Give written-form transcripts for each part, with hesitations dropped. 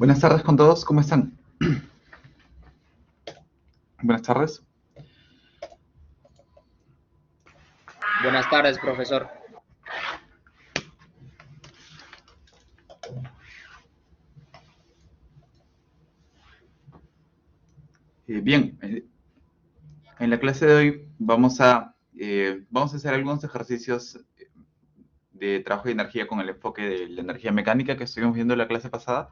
Buenas tardes con todos, ¿cómo están? Buenas tardes. Buenas tardes, profesor. Bien, en la clase de hoy vamos a hacer algunos ejercicios de trabajo de energía con el enfoque de la energía mecánica que estuvimos viendo en la clase pasada.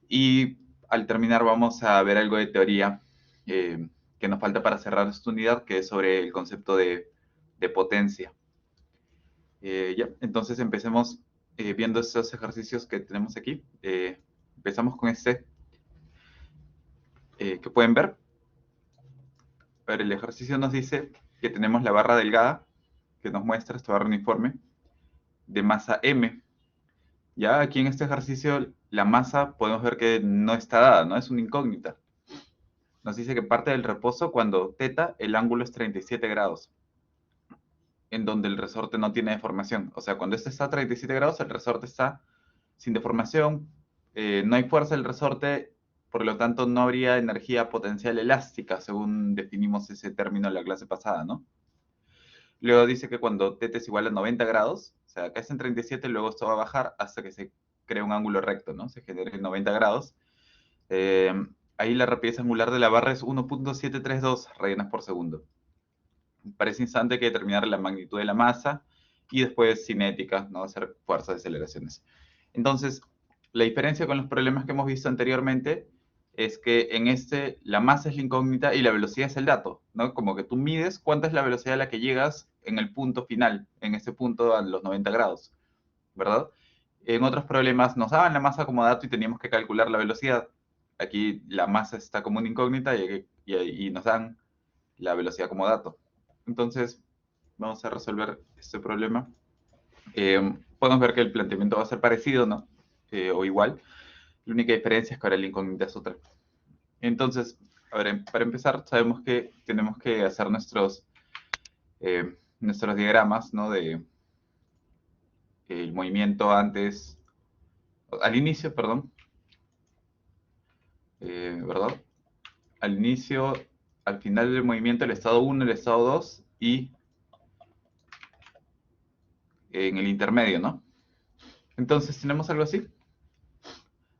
Y al terminar vamos a ver algo de teoría que nos falta para cerrar esta unidad, que es sobre el concepto de potencia. Ya, entonces empecemos viendo estos ejercicios que tenemos aquí. Empezamos con este que pueden ver. Pero el ejercicio nos dice que tenemos la barra delgada, que nos muestra esta barra uniforme, de masa m. Ya aquí en este ejercicio la masa podemos ver que no está dada, ¿no? Es una incógnita. Nos dice que parte del reposo cuando θ el ángulo es 37 grados, en donde el resorte no tiene deformación. O sea, cuando este está a 37 grados, el resorte está sin deformación, no hay fuerza del resorte, por lo tanto no habría energía potencial elástica, según definimos ese término en la clase pasada, ¿no? Luego dice que cuando θ es igual a 90 grados, o sea, acá es en 37, luego esto va a bajar hasta que se crea un ángulo recto, ¿no? Se genere 90 grados. Eh, Ahí la rapidez angular de la barra es 1.732 radianes por segundo. Para ese instante hay que determinar la magnitud de la masa y después cinética, ¿no? Hacer fuerzas, aceleraciones. Entonces, la diferencia con los problemas que hemos visto anteriormente es que en este la masa es la incógnita y la velocidad es el dato, ¿no? Como que tú mides cuánta es la velocidad a la que llegas en el punto final, en ese punto a los 90 grados, ¿verdad? En otros problemas nos daban la masa como dato y teníamos que calcular la velocidad. Aquí la masa está como una incógnita y nos dan la velocidad como dato. Entonces, vamos a resolver este problema. Podemos ver que el planteamiento va a ser parecido, ¿no? O igual. La única diferencia es que ahora la incógnita es otra. Entonces, a ver, para empezar, sabemos que tenemos que hacer nuestros diagramas, ¿no? De el movimiento antes, al inicio, perdón, ¿verdad? Al inicio, al final del movimiento, el estado 1, el estado 2 y en el intermedio, ¿no? Entonces tenemos algo así.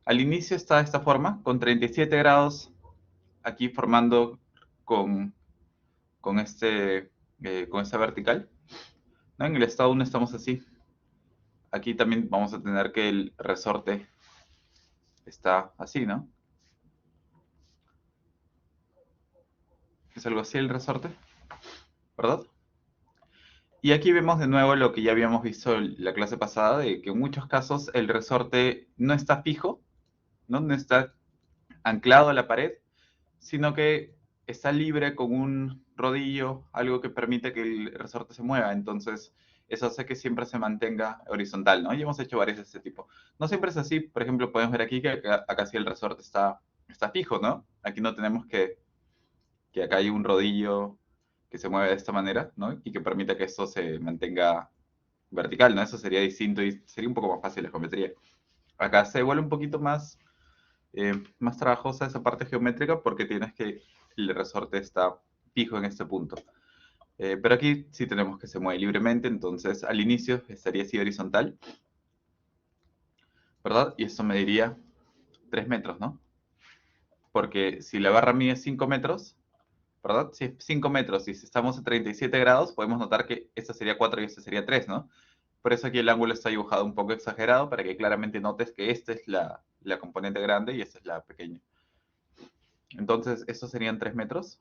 Al inicio está de esta forma, con 37 grados aquí formando con, con, este, con esta vertical, ¿no? En el estado 1 estamos así. Aquí también vamos a tener que el resorte está así, ¿no? Es algo así el resorte, ¿verdad? Y aquí vemos de nuevo lo que ya habíamos visto en la clase pasada, de que en muchos casos el resorte no está fijo, no está anclado a la pared, sino que está libre con un rodillo, algo que permite que el resorte se mueva. Entonces, eso hace que siempre se mantenga horizontal, ¿no? Y hemos hecho varios de este tipo. No siempre es así. Por ejemplo, podemos ver aquí que acá sí el resorte está fijo, ¿no? Aquí no tenemos que acá hay un rodillo que se mueve de esta manera, ¿no? Y que permite que esto se mantenga vertical, ¿no? Eso sería distinto y sería un poco más fácil la geometría. Acá se vuelve un poquito más trabajosa esa parte geométrica porque tienes que el resorte está fijo en este punto. Pero aquí sí tenemos que se mueve libremente, entonces al inicio estaría así horizontal, ¿verdad? Y esto mediría 3 metros, ¿no? Porque si la barra mide 5 metros, ¿verdad? Si es 5 metros y si estamos a 37 grados, podemos notar que esta sería 4 y esta sería 3, ¿no? Por eso aquí el ángulo está dibujado un poco exagerado para que claramente notes que esta es la componente grande y esta es la pequeña. Entonces, estos serían 3 metros,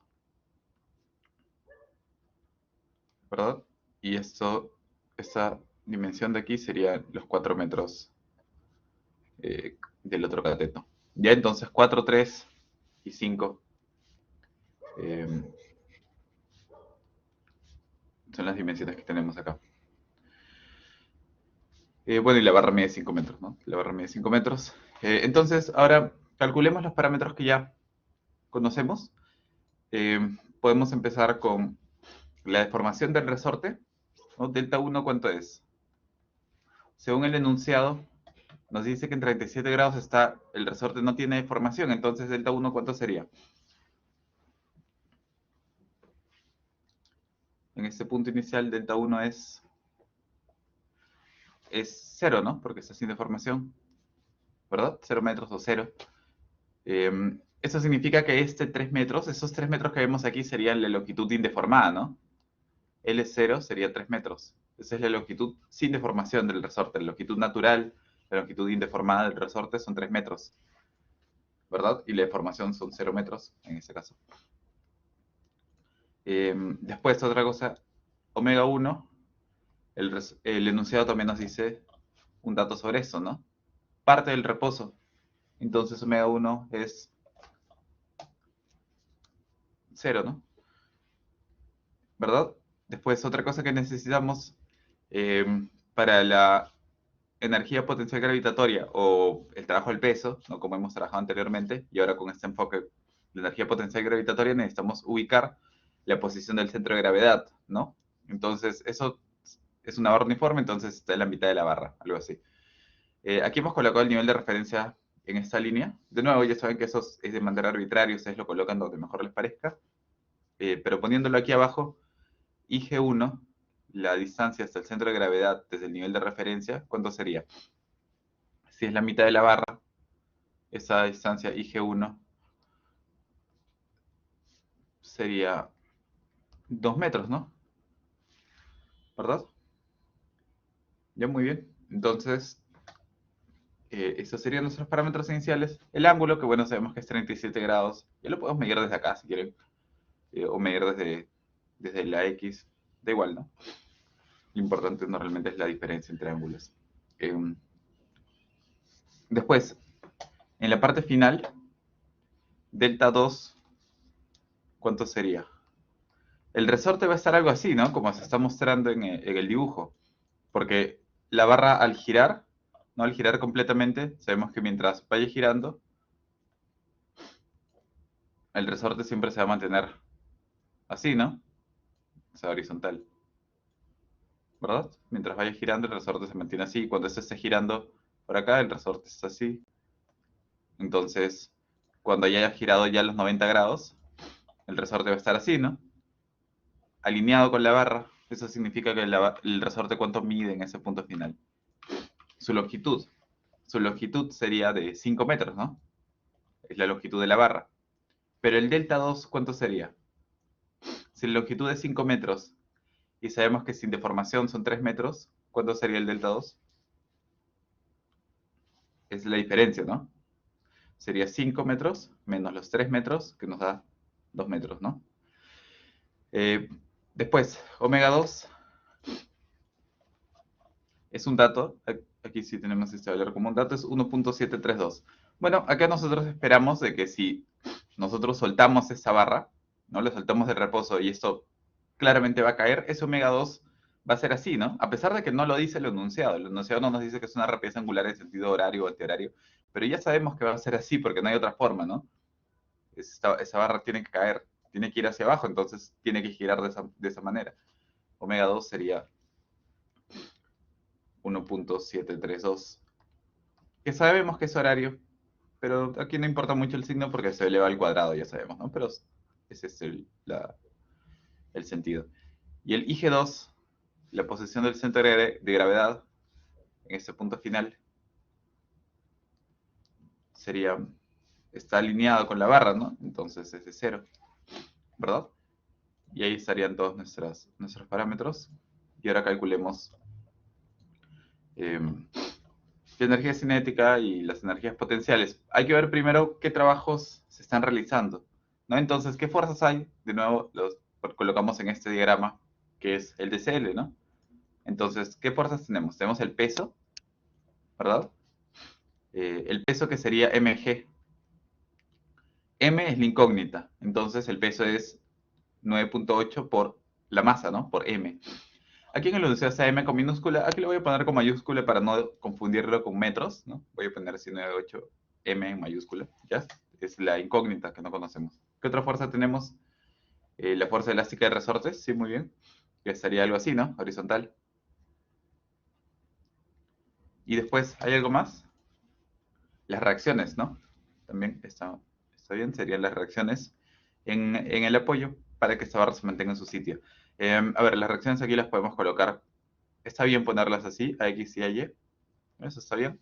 ¿verdad? Y esta dimensión de aquí sería los 4 metros del otro cateto. Ya entonces 4, 3 y 5 eh, son las dimensiones que tenemos acá. Bueno, y la barra mide 5 metros, ¿no? La barra mide 5 metros. Entonces, ahora calculemos los parámetros que ya conocemos. Eh, Podemos empezar con la deformación del resorte, ¿no? Delta 1, ¿cuánto es? Según el enunciado, nos dice que en 37 grados está, el resorte no tiene deformación, entonces delta 1, ¿cuánto sería? En este punto inicial, delta 1 es 0, ¿no? Porque está sin deformación, ¿verdad? 0 metros o 0. Eso significa que este 3 metros, esos 3 metros que vemos aquí serían la longitud indeformada, ¿no? L0 sería 3 metros. Esa es la longitud sin deformación del resorte. La longitud natural, la longitud indeformada del resorte son 3 metros, ¿verdad? Y la deformación son 0 metros, en este caso. Después, otra cosa, omega 1, el enunciado también nos dice un dato sobre eso, ¿no? Parte del reposo. Entonces, omega 1 es 0, ¿no? ¿Verdad? Después, otra cosa que necesitamos para la energía potencial gravitatoria o el trabajo del peso, ¿no? Como hemos trabajado anteriormente, y ahora con este enfoque de energía potencial gravitatoria necesitamos ubicar la posición del centro de gravedad, ¿no? Entonces, eso es una barra uniforme, entonces está en la mitad de la barra, algo así. Aquí hemos colocado el nivel de referencia en esta línea. De nuevo, ya saben que eso es de manera arbitraria, ustedes lo colocan donde mejor les parezca. Pero poniéndolo aquí abajo, IG1, la distancia hasta el centro de gravedad desde el nivel de referencia, ¿cuánto sería? Si es la mitad de la barra, esa distancia IG1 sería 2 metros, ¿no? ¿Verdad? Ya, muy bien. Entonces, esos serían nuestros parámetros iniciales. El ángulo, que bueno, sabemos que es 37 grados. Ya lo podemos medir desde acá, si quieren. O medir desde la X. Da igual, ¿no? Lo importante no realmente es la diferencia entre ángulos. Después, en la parte final, delta 2, ¿cuánto sería? El resorte va a estar algo así, ¿no? Como se está mostrando en el dibujo. Porque la barra al girar, ¿no? Al girar completamente, sabemos que mientras vaya girando, el resorte siempre se va a mantener así, ¿no? O sea, horizontal. ¿Verdad? Mientras vaya girando, el resorte se mantiene así. Cuando esto esté girando por acá, el resorte está así. Entonces, cuando ya haya girado ya los 90 grados, el resorte va a estar así, ¿no? Alineado con la barra. Eso significa que el resorte cuánto mide en ese punto final. Su longitud. Su longitud sería de 5 metros, ¿no? Es la longitud de la barra. Pero el delta 2, ¿cuánto sería? Si la longitud es 5 metros y sabemos que sin deformación son 3 metros, ¿cuánto sería el delta 2? Es la diferencia, ¿no? Sería 5 metros menos los 3 metros, que nos da 2 metros, ¿no? Después, omega 2 es un dato, aquí sí tenemos este valor como un dato, es 1.732. Bueno, acá nosotros esperamos de que si nosotros soltamos esa barra, ¿no? Le soltamos de reposo y esto claramente va a caer, ese omega 2 va a ser así, ¿no? A pesar de que no lo dice el enunciado no nos dice que es una rapidez angular en sentido horario o antihorario, pero ya sabemos que va a ser así porque no hay otra forma, ¿no? Esa barra tiene que caer, tiene que ir hacia abajo, entonces tiene que girar de esa manera. Omega 2 sería 1.732, que sabemos que es horario, pero aquí no importa mucho el signo porque se eleva al cuadrado, ya sabemos, ¿no? Pero ese es el sentido. Y el IG2, la posición del centro de gravedad en este punto final, está alineado con la barra, ¿no? Entonces es de 0, ¿verdad? Y ahí estarían todos nuestros parámetros. Y ahora calculemos la energía cinética y las energías potenciales. Hay que ver primero qué trabajos se están realizando, ¿no? Entonces, ¿qué fuerzas hay? De nuevo, los colocamos en este diagrama, que es el DCL, ¿no? Entonces, ¿qué fuerzas tenemos? Tenemos el peso, ¿verdad? El peso que sería mg. M es la incógnita, entonces el peso es 9.8 por la masa, ¿no? Por m. Aquí en el enunciado está m con minúscula, aquí lo voy a poner con mayúscula para no confundirlo con metros, ¿no? Voy a poner así 9.8 m en mayúscula, ¿ya? Es la incógnita que no conocemos. ¿Qué otra fuerza tenemos? La fuerza elástica de resortes, sí, muy bien. Que sería algo así, ¿no? Horizontal. Y después, ¿hay algo más? las reacciones, ¿no? También está bien, serían las reacciones en el apoyo para que esta barra se mantenga en su sitio. A ver, las reacciones aquí las podemos colocar. Está bien ponerlas así, a X y a Y. Eso está bien.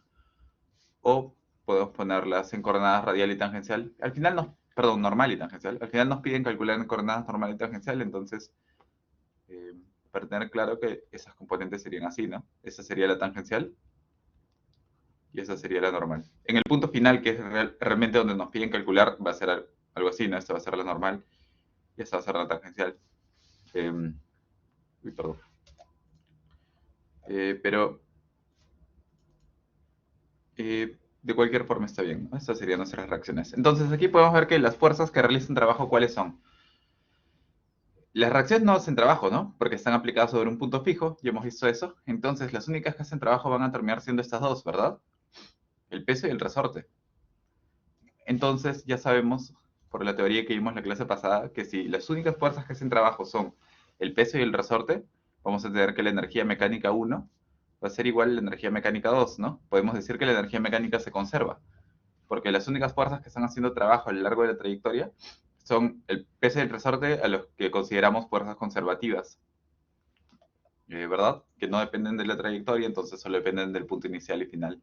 O podemos ponerlas en coordenadas radial y tangencial. Al final nos, perdón, normal y tangencial. Al final nos piden calcular en coordenadas normal y tangencial, entonces, para tener claro que esas componentes serían así, ¿no? Esa sería la tangencial y esa sería la normal. En el punto final, que es realmente donde nos piden calcular, va a ser algo así, ¿no? Esta va a ser la normal y esta va a ser la tangencial. Uy, perdón. Pero de cualquier forma está bien, ¿no? Estas serían nuestras reacciones. Entonces aquí podemos ver que las fuerzas que realizan trabajo, ¿cuáles son? Las reacciones no hacen trabajo, ¿no? Porque están aplicadas sobre un punto fijo, ya hemos visto eso. Entonces las únicas que hacen trabajo van a terminar siendo estas dos, ¿verdad? El peso y el resorte. Entonces ya sabemos, por la teoría que vimos en la clase pasada, que si las únicas fuerzas que hacen trabajo son el peso y el resorte, vamos a tener que la energía mecánica 1 va a ser igual a la energía mecánica 2, ¿no? Podemos decir que la energía mecánica se conserva, porque las únicas fuerzas que están haciendo trabajo a lo largo de la trayectoria son el peso y el resorte, a los que consideramos fuerzas conservativas, ¿verdad? Que no dependen de la trayectoria, entonces solo dependen del punto inicial y final.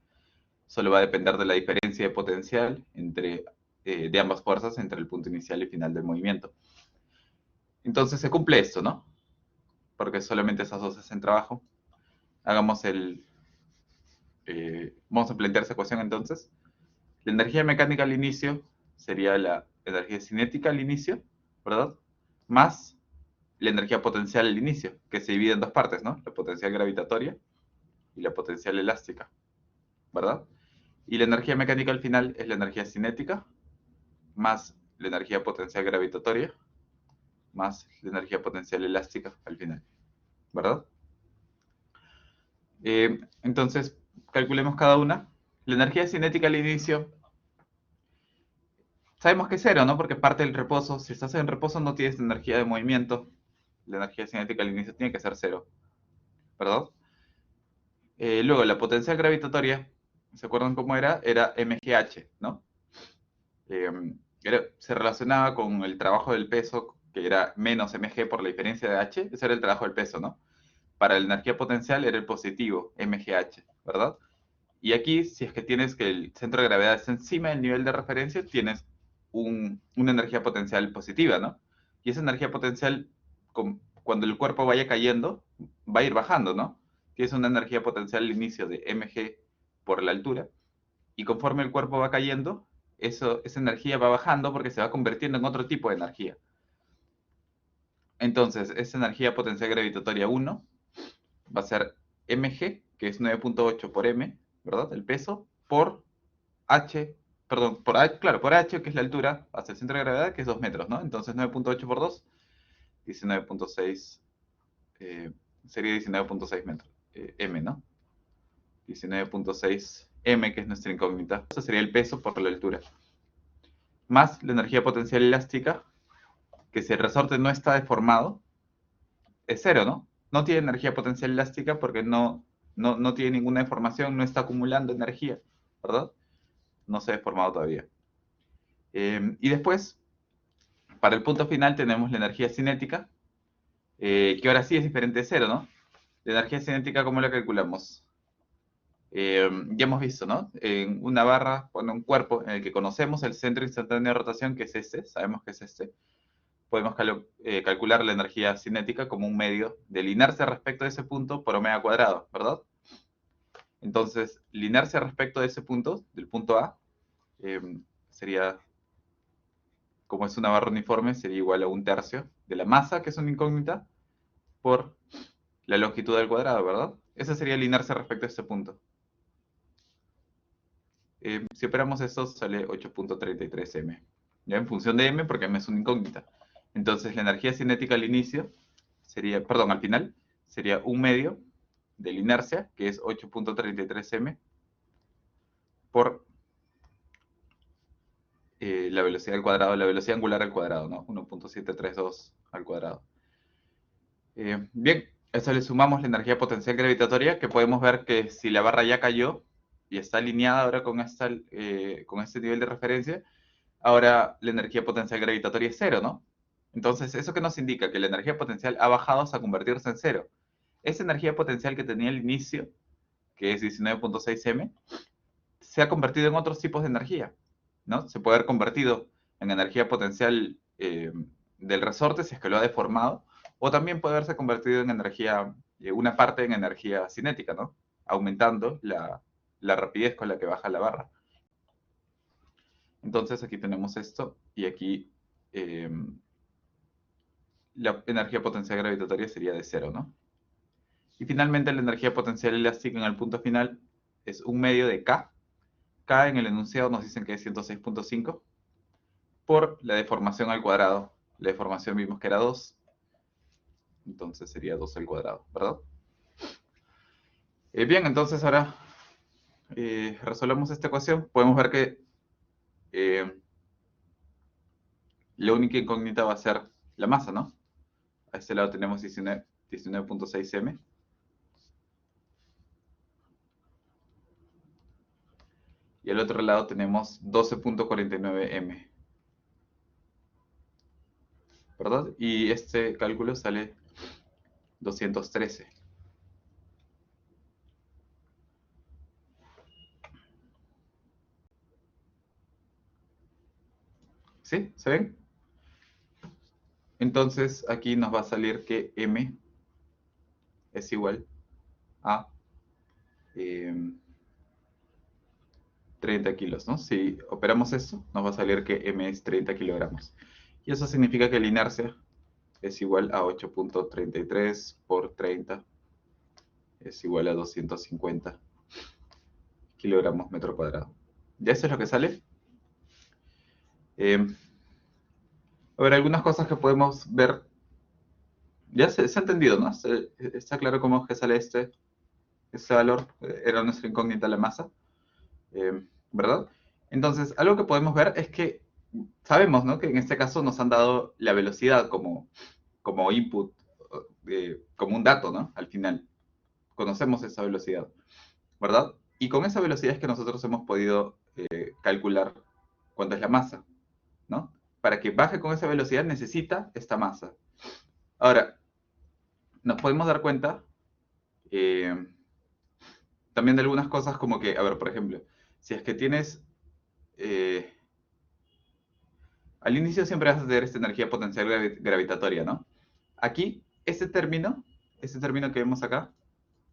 Solo va a depender de la diferencia de potencial de ambas fuerzas entre el punto inicial y final del movimiento. Entonces se cumple esto, ¿no? Porque solamente esas dos hacen trabajo. Hagamos vamos a plantear esa ecuación entonces. La energía mecánica al inicio sería la energía cinética al inicio, ¿verdad? Más la energía potencial al inicio, que se divide en dos partes, ¿no? La potencial gravitatoria y la potencial elástica, ¿verdad? Y la energía mecánica al final es la energía cinética más la energía potencial gravitatoria más la energía potencial elástica al final, ¿verdad? Entonces, calculemos cada una. La energía cinética al inicio, sabemos que es cero, ¿no? Porque parte del reposo. Si estás en reposo no tienes energía de movimiento. La energía cinética al inicio tiene que ser cero, ¿verdad? Luego, la potencial gravitatoria, ¿se acuerdan cómo era? Era mgh, ¿no? Se relacionaba con el trabajo del peso, que era menos mg por la diferencia de h. Ese era el trabajo del peso, ¿no? Para la energía potencial era el positivo, mgh, ¿verdad? Y aquí, si es que tienes que el centro de gravedad está encima del nivel de referencia, tienes una energía potencial positiva, ¿no? Y esa energía potencial, cuando el cuerpo vaya cayendo, va a ir bajando, ¿no? Tienes una energía potencial al inicio de mg por la altura, y conforme el cuerpo va cayendo, esa energía va bajando porque se va convirtiendo en otro tipo de energía. Entonces, esa energía potencial gravitatoria 1 va a ser mg, que es 9.8 por m, ¿verdad? El peso, por h, perdón, claro, por h, que es la altura hacia el centro de gravedad, que es 2 metros, ¿no? Entonces 9.8 por 2, 19.6, sería 19.6 metros, m, ¿no? 19.6 m, que es nuestra incógnita. Eso sería el peso por la altura. Más la energía potencial elástica, que si el resorte no está deformado, es cero, ¿no? No tiene energía potencial elástica porque no tiene ninguna deformación, no está acumulando energía, ¿verdad? No se ha deformado todavía. Y después, para el punto final tenemos la energía cinética, que ahora sí es diferente de cero, ¿no? La energía cinética, ¿cómo la calculamos? Ya hemos visto, ¿no? En una barra pone un cuerpo en el que conocemos el centro instantáneo de rotación, que es este, sabemos que es este. Podemos calcular la energía cinética como un medio de la inercia respecto de ese punto por omega cuadrado, ¿verdad? Entonces, la inercia respecto de ese punto, del punto A, sería, como es una barra uniforme, sería igual a 1/3 de la masa, que es una incógnita, por la longitud del cuadrado, ¿verdad? Esa sería la inercia respecto a este punto. Si operamos eso, sale 8.33 m. Ya en función de m, porque m es una incógnita. Entonces, la energía cinética al inicio sería, perdón, al final, sería un medio de la inercia, que es 8.33 m, por la velocidad al cuadrado, la velocidad angular al cuadrado, ¿no? 1.732 al cuadrado. Bien, a eso le sumamos la energía potencial gravitatoria, que podemos ver que si la barra ya cayó, y está alineada ahora con este nivel de referencia, ahora la energía potencial gravitatoria es cero, ¿no? Entonces, ¿eso qué nos indica? Que la energía potencial ha bajado hasta convertirse en cero. Esa energía potencial que tenía al inicio, que es 19.6 M, se ha convertido en otros tipos de energía, ¿no? Se puede haber convertido en energía potencial del resorte si es que lo ha deformado, o también puede haberse convertido en energía, una parte en energía cinética, ¿no? Aumentando la rapidez con la que baja la barra. Entonces aquí tenemos esto y aquí la energía potencial gravitatoria sería de cero, ¿no? Y finalmente la energía potencial elástica en el punto final es 1/2 de K. K en el enunciado nos dicen que es 106.5 por la deformación al cuadrado. La deformación vimos que era 2, entonces sería 2 al cuadrado, ¿verdad? Bien, entonces ahora resolvemos esta ecuación. Podemos ver que la única incógnita va a ser la masa, ¿no? A este lado tenemos 19.6 M. Y al otro lado tenemos 12.49 M. ¿Verdad? Y este cálculo sale 213. ¿Sí? ¿Se ven? Entonces aquí nos va a salir que M es igual a 30 kilos, ¿no? Si operamos esto, nos va a salir que M es 30 kilogramos. Y eso significa que la inercia es igual a 8.33 por 30 es igual a 250 kilogramos metro cuadrado. ¿Ya eso es lo que sale? A ver, algunas cosas que podemos ver. Ya se ha entendido, ¿no? Está claro cómo es que sale este valor. Era nuestra incógnita la masa. ¿Verdad? Entonces, algo que podemos ver es que sabemos, ¿no? Que en este caso nos han dado la velocidad como input, como un dato, ¿no? Al final. Conocemos esa velocidad, ¿verdad? Y con esa velocidad es que nosotros hemos podido calcular cuánto es la masa, ¿no? Para que baje con esa velocidad necesita esta masa. Ahora, nos podemos dar cuenta también de algunas cosas como que, a ver, por ejemplo, si es que tienes... al inicio siempre vas a tener esta energía potencial gravitatoria, ¿no? Aquí, este término que vemos acá,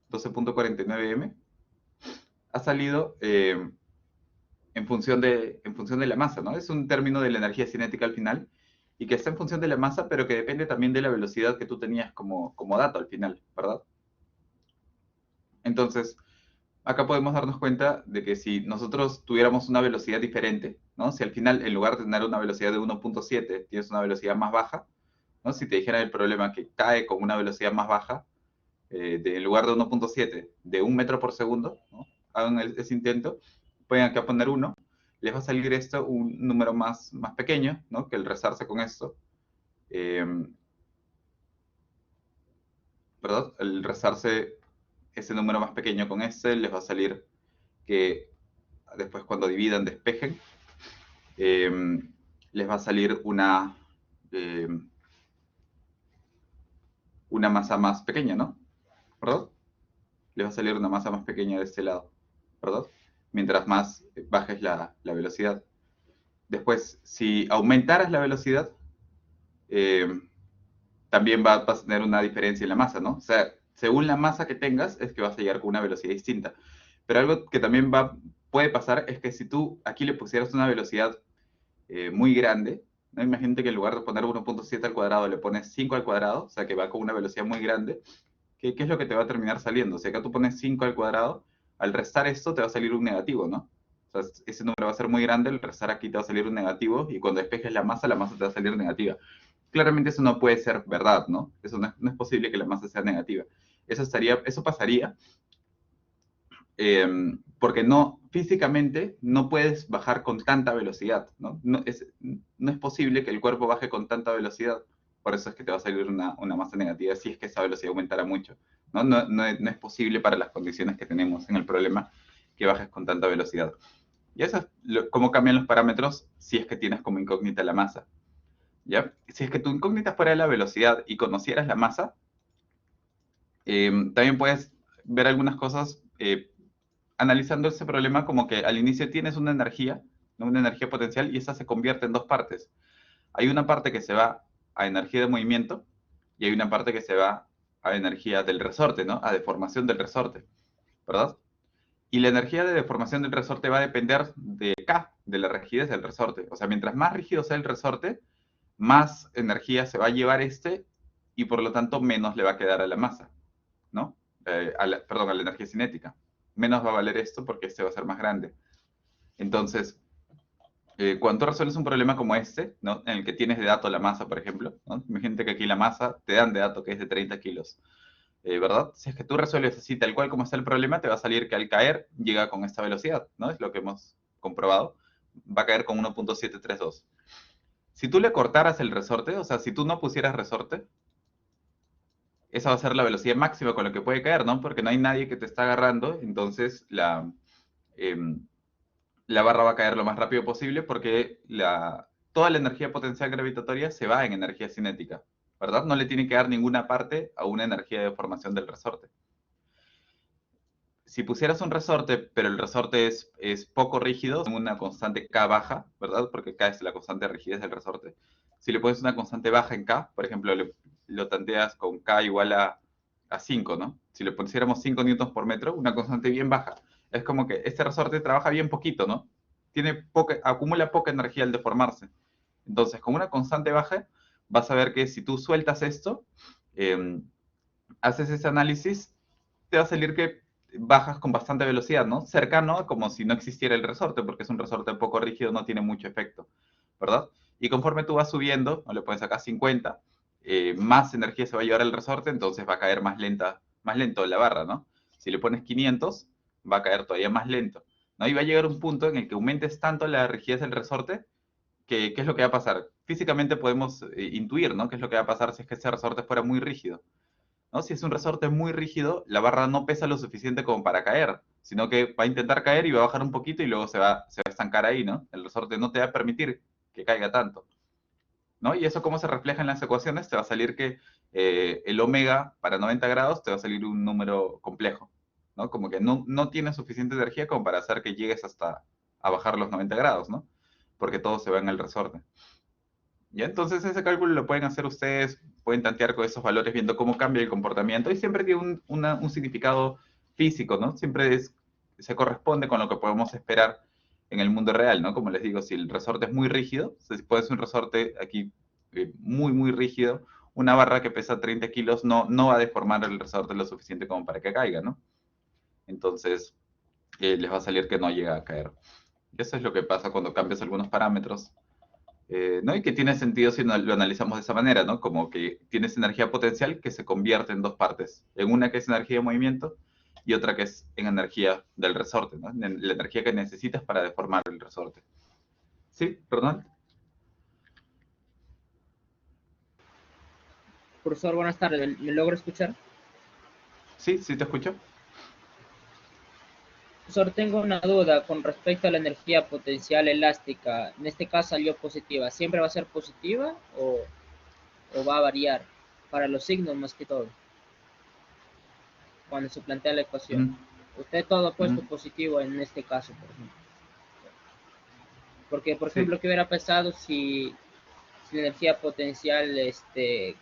12.49 M, ha salido en función de la masa, ¿no? Es un término de la energía cinética al final, y que está en función de la masa, pero que depende también de la velocidad que tú tenías como dato al final, ¿verdad? Entonces, acá podemos darnos cuenta de que si nosotros tuviéramos una velocidad diferente, ¿no? Si al final, en lugar de tener una velocidad de 1.7, tienes una velocidad más baja, ¿no? Si te dijeran el problema que cae con una velocidad más baja, en lugar de 1.7, de 1 metro por segundo, ¿no? Hagan ese intento, pueden acá poner 1, les va a salir esto un número más pequeño, ¿no? Que el rezarse con esto. ¿Verdad? El rezarse ese número más pequeño con este, les va a salir que después cuando dividan, despejen, les va a salir una masa más pequeña, ¿no? ¿Verdad? Les va a salir una masa más pequeña de este lado, ¿verdad? Mientras más bajes la velocidad. Después, si aumentaras la velocidad, también vas a tener una diferencia en la masa, ¿no? O sea, según la masa que tengas, es que vas a llegar con una velocidad distinta. Pero algo que también puede pasar es que si tú aquí le pusieras una velocidad muy grande, ¿no? Imagínate que en lugar de poner 1.7 al cuadrado, le pones 5 al cuadrado, o sea que va con una velocidad muy grande, ¿qué es lo que te va a terminar saliendo? Si acá tú pones 5 al cuadrado, al restar esto te va a salir un negativo, ¿no? O sea, ese número va a ser muy grande, al restar aquí te va a salir un negativo, y cuando despejes la masa te va a salir negativa. Claramente eso no puede ser verdad, ¿no? Eso no es posible que la masa sea negativa. Eso pasaría porque físicamente no puedes bajar con tanta velocidad, ¿no? No es posible que el cuerpo baje con tanta velocidad. Por eso es que te va a salir una masa negativa si es que esa velocidad aumentara mucho. No es posible para las condiciones que tenemos en el problema que bajes con tanta velocidad. Y eso es cómo cambian los parámetros si es que tienes como incógnita la masa. ¿Ya? Si es que tu incógnita fuera la velocidad y conocieras la masa, también puedes ver algunas cosas analizando ese problema como que al inicio tienes una energía, ¿no? Una energía potencial, y esa se convierte en dos partes. Hay una parte que se va a energía de movimiento y hay una parte que se va a energía del resorte, ¿no? A deformación del resorte, ¿verdad? Y la energía de deformación del resorte va a depender de K, de la rigidez del resorte. O sea, mientras más rígido sea el resorte, más energía se va a llevar y por lo tanto menos le va a quedar a la masa, ¿no? Perdón, a la energía cinética. Menos va a valer esto porque este va a ser más grande. Entonces, cuando tú resuelves un problema como este, ¿no? En el que tienes de dato la masa, por ejemplo, ¿no? Imagínate que aquí la masa te dan de dato que es de 30 kilos, ¿verdad? Si es que tú resuelves así tal cual como está el problema, te va a salir que al caer llega con esta velocidad, ¿no? Es lo que hemos comprobado. Va a caer con 1.732. Si tú le cortaras el resorte, o sea, si tú no pusieras resorte, esa va a ser la velocidad máxima con la que puede caer, ¿no? Porque no hay nadie que te está agarrando, entonces la barra va a caer lo más rápido posible porque toda la energía potencial gravitatoria se va en energía cinética, ¿verdad? No le tiene que dar ninguna parte a una energía de deformación del resorte. Si pusieras un resorte, pero el resorte es poco rígido, una constante K baja, ¿verdad? Porque K es la constante de rigidez del resorte. Si le pones una constante baja en K, por ejemplo, lo tanteas con K igual a 5, ¿no? Si le pusiéramos 5 newtons por metro, una constante bien baja. Es como que este resorte trabaja bien poquito, ¿no? Acumula poca energía al deformarse. Entonces, con una constante baja, vas a ver que si tú sueltas esto, haces ese análisis, te va a salir que bajas con bastante velocidad, ¿no? Cercano a como si no existiera el resorte, porque es un resorte poco rígido, no tiene mucho efecto, ¿verdad? Y conforme tú vas subiendo, no le pones acá 50, más energía se va a llevar el resorte, entonces va a caer más lento la barra, ¿no? Si le pones 500, va a caer todavía más lento, ¿no? Y va a llegar un punto en el que aumentes tanto la rigidez del resorte, que ¿qué es lo que va a pasar? Físicamente podemos intuir, ¿no? ¿Qué es lo que va a pasar si es que ese resorte fuera muy rígido? ¿No? Si es un resorte muy rígido, la barra no pesa lo suficiente como para caer, sino que va a intentar caer y va a bajar un poquito y luego se va a estancar ahí, ¿no? El resorte no te va a permitir que caiga tanto, ¿no? Y eso cómo se refleja en las ecuaciones, te va a salir que el omega para 90 grados te va a salir un número complejo, ¿no? Como que no tiene suficiente energía como para hacer que llegues hasta a bajar los 90 grados, ¿no? Porque todo se va en el resorte. ¿Ya? Entonces ese cálculo lo pueden hacer ustedes, pueden tantear con esos valores viendo cómo cambia el comportamiento y siempre tiene un significado físico, ¿no? Siempre se corresponde con lo que podemos esperar en el mundo real, ¿no? Como les digo, si el resorte es muy rígido, si puede ser un resorte aquí muy, muy rígido, una barra que pesa 30 kilos no va a deformar el resorte lo suficiente como para que caiga, ¿no? Entonces les va a salir que no llega a caer. Y eso es lo que pasa cuando cambias algunos parámetros. ¿No? Y que tiene sentido si lo analizamos de esa manera, ¿no? Como que tienes energía potencial que se convierte en dos partes, en una que es energía de movimiento y otra que es en energía del resorte, ¿no? La energía que necesitas para deformar el resorte. ¿Sí? ¿Perdón? Profesor, buenas tardes. ¿Me logra escuchar? Sí, sí te escucho. Profesor, tengo una duda con respecto a la energía potencial elástica. En este caso salió positiva. ¿Siempre va a ser positiva o va a variar? Para los signos más que todo, cuando se plantea la ecuación. Ujú, Usted todo ha puesto ujú. positivo en este caso, por ejemplo. Porque, por Sí. ejemplo, ¿qué hubiera pasado si la energía potencial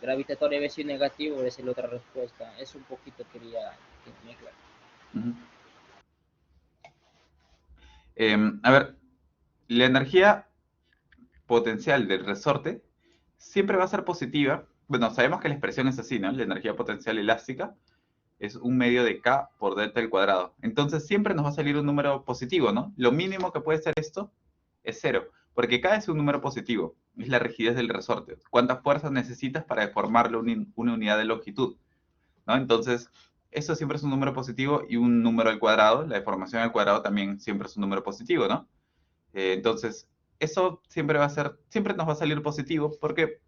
gravitatoria hubiese sido negativo? Hubiese sido otra respuesta. Es un poquito quería que me aclare. Ujú. A ver, la energía potencial del resorte siempre va a ser positiva. Bueno, sabemos que la expresión es así, ¿no? La energía potencial elástica es un medio de K por delta al cuadrado. Entonces siempre nos va a salir un número positivo, ¿no? Lo mínimo que puede ser esto es 0, porque K es un número positivo, es la rigidez del resorte. ¿Cuántas fuerzas necesitas para deformarle una unidad de longitud? ¿No? Entonces, eso siempre es un número positivo y un número al cuadrado, la deformación al cuadrado también siempre es un número positivo, ¿no? Entonces, eso siempre nos va a salir positivo porque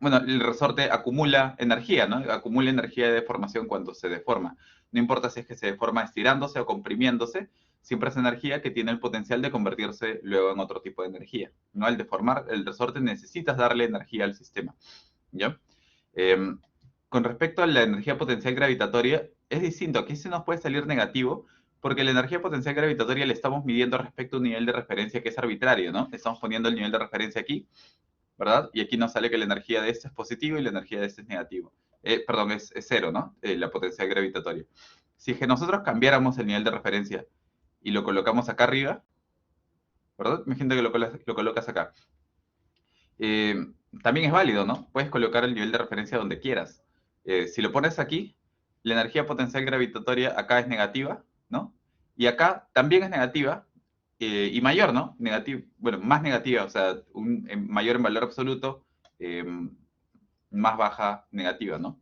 bueno, el resorte acumula energía, ¿no? Acumula energía de deformación cuando se deforma. No importa si es que se deforma estirándose o comprimiéndose, siempre es energía que tiene el potencial de convertirse luego en otro tipo de energía, ¿no? Al deformar el resorte necesitas darle energía al sistema, ¿ya? Con respecto a la energía potencial gravitatoria, es distinto. Aquí se nos puede salir negativo, porque la energía potencial gravitatoria le estamos midiendo respecto a un nivel de referencia que es arbitrario, ¿no? Estamos poniendo el nivel de referencia aquí, ¿verdad? Y aquí nos sale que la energía de este es positiva y la energía de este es negativo. Perdón, es cero, ¿no? La potencial gravitatoria. Si es que nosotros cambiáramos el nivel de referencia y lo colocamos acá arriba, ¿verdad? Imagínate que lo colocas acá. También es válido, ¿no? Puedes colocar el nivel de referencia donde quieras. Si lo pones aquí, la energía potencial gravitatoria acá es negativa, ¿no? Y acá también es negativa, y mayor, ¿no? Bueno, más negativa, o sea, mayor en valor absoluto, eh, más baja negativa, ¿no?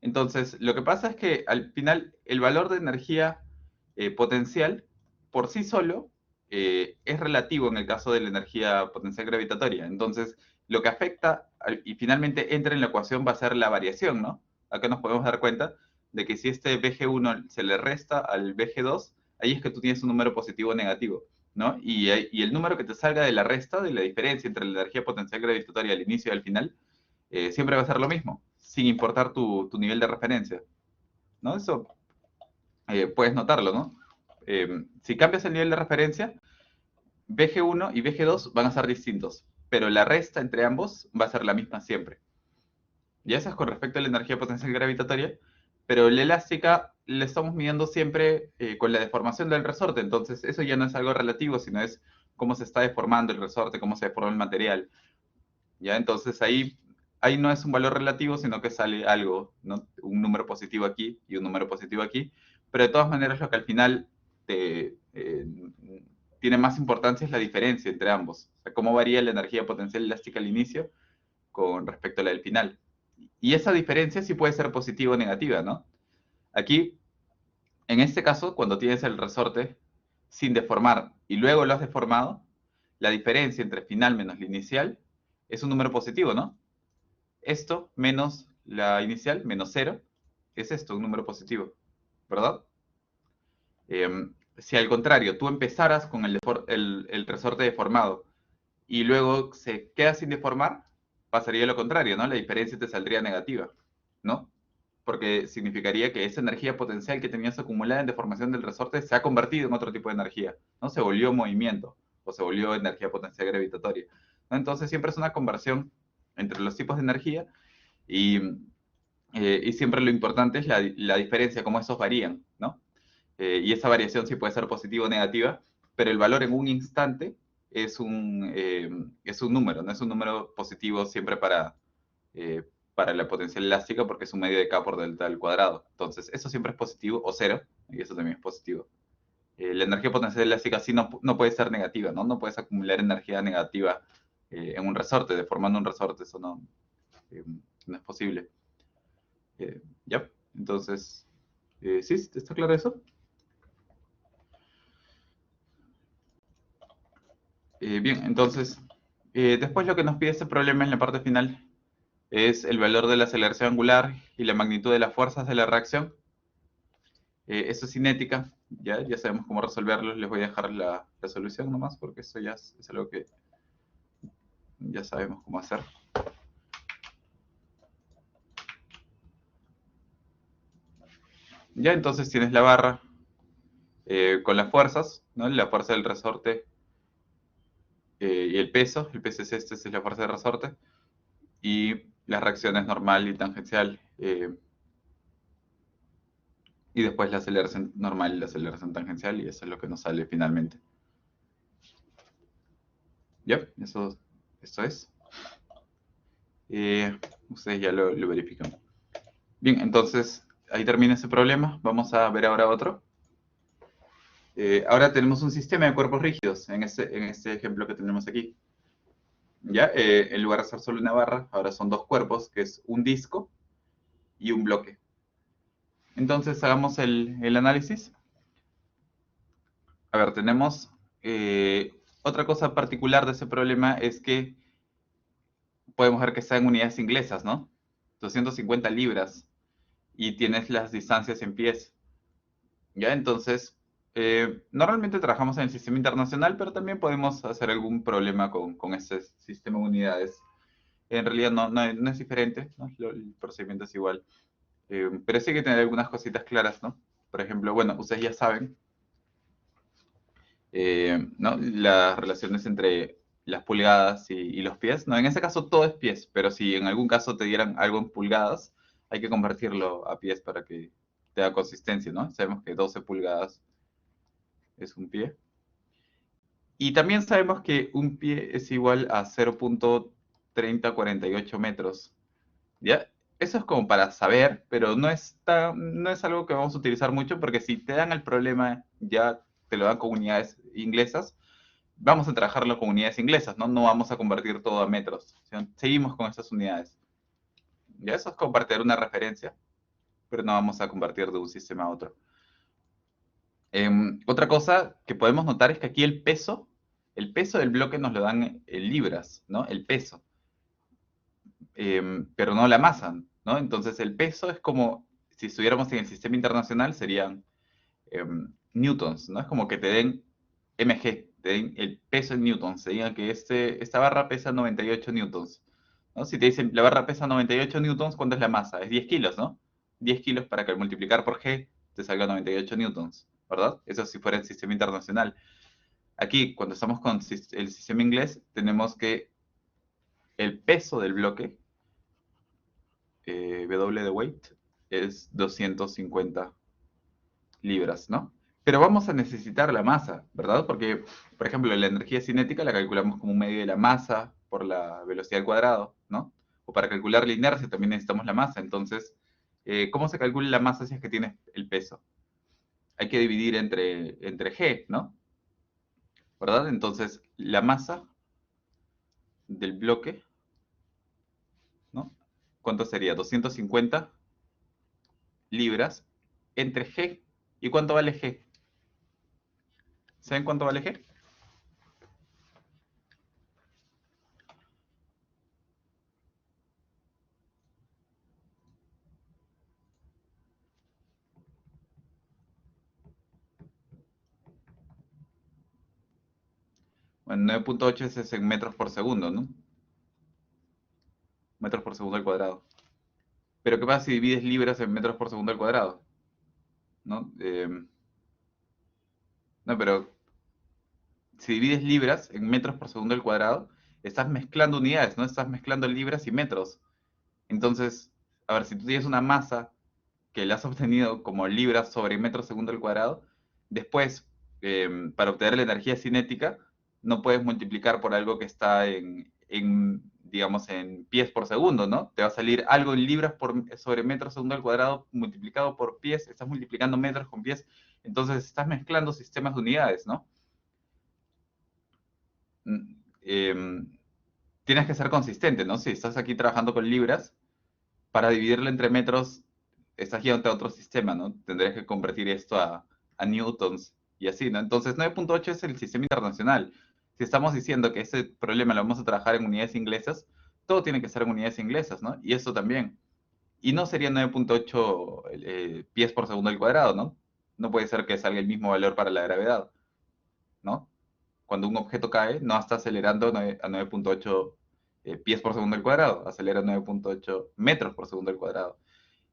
Entonces, lo que pasa es que al final el valor de energía potencial por sí solo es relativo en el caso de la energía potencial gravitatoria. Entonces, lo que afecta y finalmente entra en la ecuación va a ser la variación, ¿no? Acá nos podemos dar cuenta de que si este VG1 se le resta al VG2, ahí es que tú tienes un número positivo o negativo, ¿no? Y el número que te salga de la resta, de la diferencia entre la energía potencial gravitatoria al inicio y al final, siempre va a ser lo mismo, sin importar tu nivel de referencia, ¿no? Eso puedes notarlo, ¿no? Si cambias el nivel de referencia, VG1 y VG2 van a ser distintos, pero la resta entre ambos va a ser la misma siempre. Y eso es con respecto a la energía potencial gravitatoria, pero la elástica la estamos midiendo siempre con la deformación del resorte, entonces eso ya no es algo relativo, sino es cómo se está deformando el resorte, cómo se deforma el material. ¿Ya? Entonces ahí no es un valor relativo, sino que sale algo, ¿no? Un número positivo aquí y un número positivo aquí, pero de todas maneras lo que al final tiene más importancia es la diferencia entre ambos, o sea, cómo varía la energía potencial elástica al inicio con respecto a la del final. Y esa diferencia sí puede ser positiva o negativa, ¿no? Aquí, en este caso, cuando tienes el resorte sin deformar y luego lo has deformado, la diferencia entre final menos la inicial es un número positivo, ¿no? Esto menos la inicial, menos 0, es esto, un número positivo, ¿verdad? Si al contrario, tú empezaras con el resorte deformado y luego se queda sin deformar, pasaría lo contrario, ¿no? La diferencia te saldría negativa, ¿no? Porque significaría que esa energía potencial que tenías acumulada en deformación del resorte se ha convertido en otro tipo de energía, ¿no? Se volvió movimiento o se volvió energía potencial gravitatoria, ¿no? Entonces siempre es una conversión entre los tipos de energía y, y siempre lo importante es la diferencia, cómo esos varían, ¿no? Y esa variación sí puede ser positiva o negativa, pero el valor en un instante es un número, no es un número positivo siempre para la potencial elástica porque es un medio de K por delta al cuadrado. Entonces, eso siempre es positivo o cero, y eso también es positivo. La energía potencial elástica sí no puede ser negativa, ¿no? No puedes acumular energía negativa en un resorte, deformando un resorte, eso no es posible. ¿Ya? Entonces, ¿sí? ¿Está claro eso? Bien, entonces, después lo que nos pide este problema en la parte final es el valor de la aceleración angular y la magnitud de las fuerzas de la reacción. Eso es cinética, ya sabemos cómo resolverlo. Les voy a dejar la solución nomás porque eso ya es algo que ya sabemos cómo hacer. Ya, entonces tienes la barra con las fuerzas, ¿no? La fuerza del resorte y el peso es este, es la fuerza del resorte, y las reacciones normal y tangencial, y después la aceleración normal y la aceleración tangencial, y eso es lo que nos sale finalmente. ¿Ya? Eso es. Ustedes ya lo verifican. Bien, entonces ahí termina ese problema. Vamos a ver ahora otro. Ahora tenemos un sistema de cuerpos rígidos en este ejemplo que tenemos aquí. ¿Ya? En lugar de ser solo una barra, ahora son dos cuerpos, que es un disco y un bloque. Entonces hagamos el análisis. A ver, tenemos otra cosa particular de ese problema es que podemos ver que está en unidades inglesas, ¿no? 250 libras y tienes las distancias en pies. ¿Ya? Entonces, normalmente trabajamos en el sistema internacional, pero también podemos hacer algún problema con ese sistema de unidades. En realidad no es diferente, ¿no? El procedimiento es igual. Pero sí hay que tener algunas cositas claras, ¿no? Por ejemplo, bueno, ustedes ya saben, ¿no? Las relaciones entre las pulgadas y los pies, ¿no? En ese caso todo es pies, pero si en algún caso te dieran algo en pulgadas, hay que convertirlo a pies para que tenga consistencia, ¿no? Sabemos que 12 pulgadas es un pie. Y también sabemos que un pie es igual a 0.3048 metros, ¿ya? Eso es como para saber, pero no es algo que vamos a utilizar mucho porque si te dan el problema, ya te lo dan con unidades inglesas, vamos a trabajarlo con unidades inglesas, ¿no? No vamos a convertir todo a metros. Seguimos con esas unidades. Ya eso es como para tener una referencia, pero no vamos a convertir de un sistema a otro. Otra cosa que podemos notar es que aquí el peso del bloque nos lo dan en libras, ¿no? El peso, pero no la masa, ¿no? Entonces el peso es como, si estuviéramos en el sistema internacional, serían newtons, ¿no? Es como que te den mg, te den el peso en newtons, te digan que esta barra pesa 98 newtons, ¿no? Si te dicen la barra pesa 98 newtons, ¿cuánto es la masa? Es 10 kilos, ¿no? 10 kilos para que al multiplicar por g te salga 98 newtons, ¿verdad? Eso si fuera el sistema internacional. Aquí, cuando estamos con el sistema inglés, tenemos que el peso del bloque, W de weight, es 250 libras, ¿no? Pero vamos a necesitar la masa, ¿verdad? Porque, por ejemplo, la energía cinética la calculamos como un medio de la masa por la velocidad al cuadrado, ¿no? O para calcular la inercia también necesitamos la masa. Entonces, ¿cómo se calcula la masa si es que tiene el peso? Hay que dividir entre g, ¿no? ¿Verdad? Entonces, la masa del bloque, ¿no? ¿Cuánto sería? 250 libras entre g. ¿Y cuánto vale g? ¿Saben cuánto vale g? Bueno, 9.8 es en metros por segundo, ¿no? Metros por segundo al cuadrado. Pero ¿qué pasa si divides libras en metros por segundo al cuadrado? ¿No? No, pero si divides libras en metros por segundo al cuadrado, estás mezclando unidades, ¿no? Estás mezclando libras y metros. Entonces, a ver, si tú tienes una masa que la has obtenido como libras sobre metro segundo al cuadrado, después, para obtener la energía cinética, no puedes multiplicar por algo que está digamos, en pies por segundo, ¿no? Te va a salir algo en libras sobre metro segundo al cuadrado multiplicado por pies, estás multiplicando metros con pies, entonces estás mezclando sistemas de unidades, ¿no? Mm, Tienes que ser consistente, ¿no? Si estás aquí trabajando con libras, para dividirlo entre metros, estás yendo a otro sistema, ¿no? Tendrías que convertir esto a newtons y así, ¿no? Entonces 9.8 es el sistema internacional. Si estamos diciendo que ese problema lo vamos a trabajar en unidades inglesas, todo tiene que ser en unidades inglesas, ¿no? Y eso también. Y no sería 9.8 pies por segundo al cuadrado, ¿no? No puede ser que salga el mismo valor para la gravedad, ¿no? Cuando un objeto cae, no está acelerando a 9.8 pies por segundo al cuadrado, acelera a 9.8 metros por segundo al cuadrado.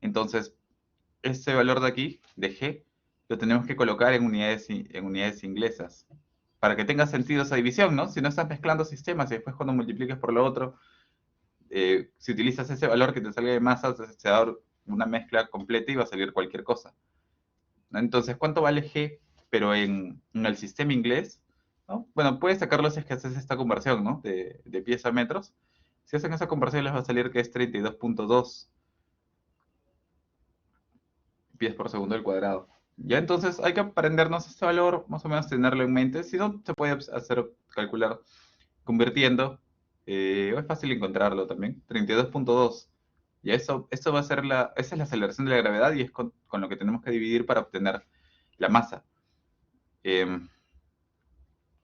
Entonces, ese valor de aquí, de g, lo tenemos que colocar en unidades inglesas. Para que tenga sentido esa división, ¿no? Si no estás mezclando sistemas y después cuando multipliques por lo otro, si utilizas ese valor que te salga de masa, se va a dar una mezcla completa y va a salir cualquier cosa, ¿no? Entonces, ¿cuánto vale g, pero en el sistema inglés? ¿No? Bueno, puedes sacarlo si es que haces esta conversión, ¿no? De pies a metros. Si hacen esa conversión les va a salir que es 32.2 pies por segundo al cuadrado. Ya entonces hay que aprendernos este valor, más o menos tenerlo en mente. Si no, se puede hacer calcular convirtiendo. Es fácil encontrarlo también. 32.2. Y eso va a ser esa es la aceleración de la gravedad y es con lo que tenemos que dividir para obtener la masa. Eh,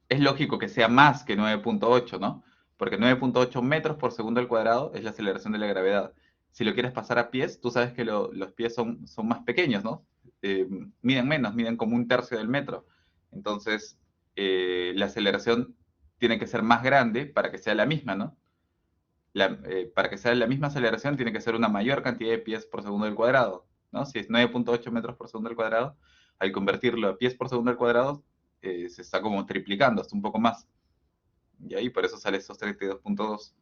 es lógico que sea más que 9.8, ¿no? Porque 9.8 metros por segundo al cuadrado es la aceleración de la gravedad. Si lo quieres pasar a pies, tú sabes que los pies son más pequeños, ¿no? miden menos, miden como 1/3 del metro. Entonces, la aceleración tiene que ser más grande para que sea la misma, ¿no? Para que sea la misma aceleración tiene que ser una mayor cantidad de pies por segundo al cuadrado, ¿no? Si es 9.8 metros por segundo al cuadrado, al convertirlo a pies por segundo al cuadrado, se está como triplicando, hasta un poco más. Y ahí por eso sale estos 32.2.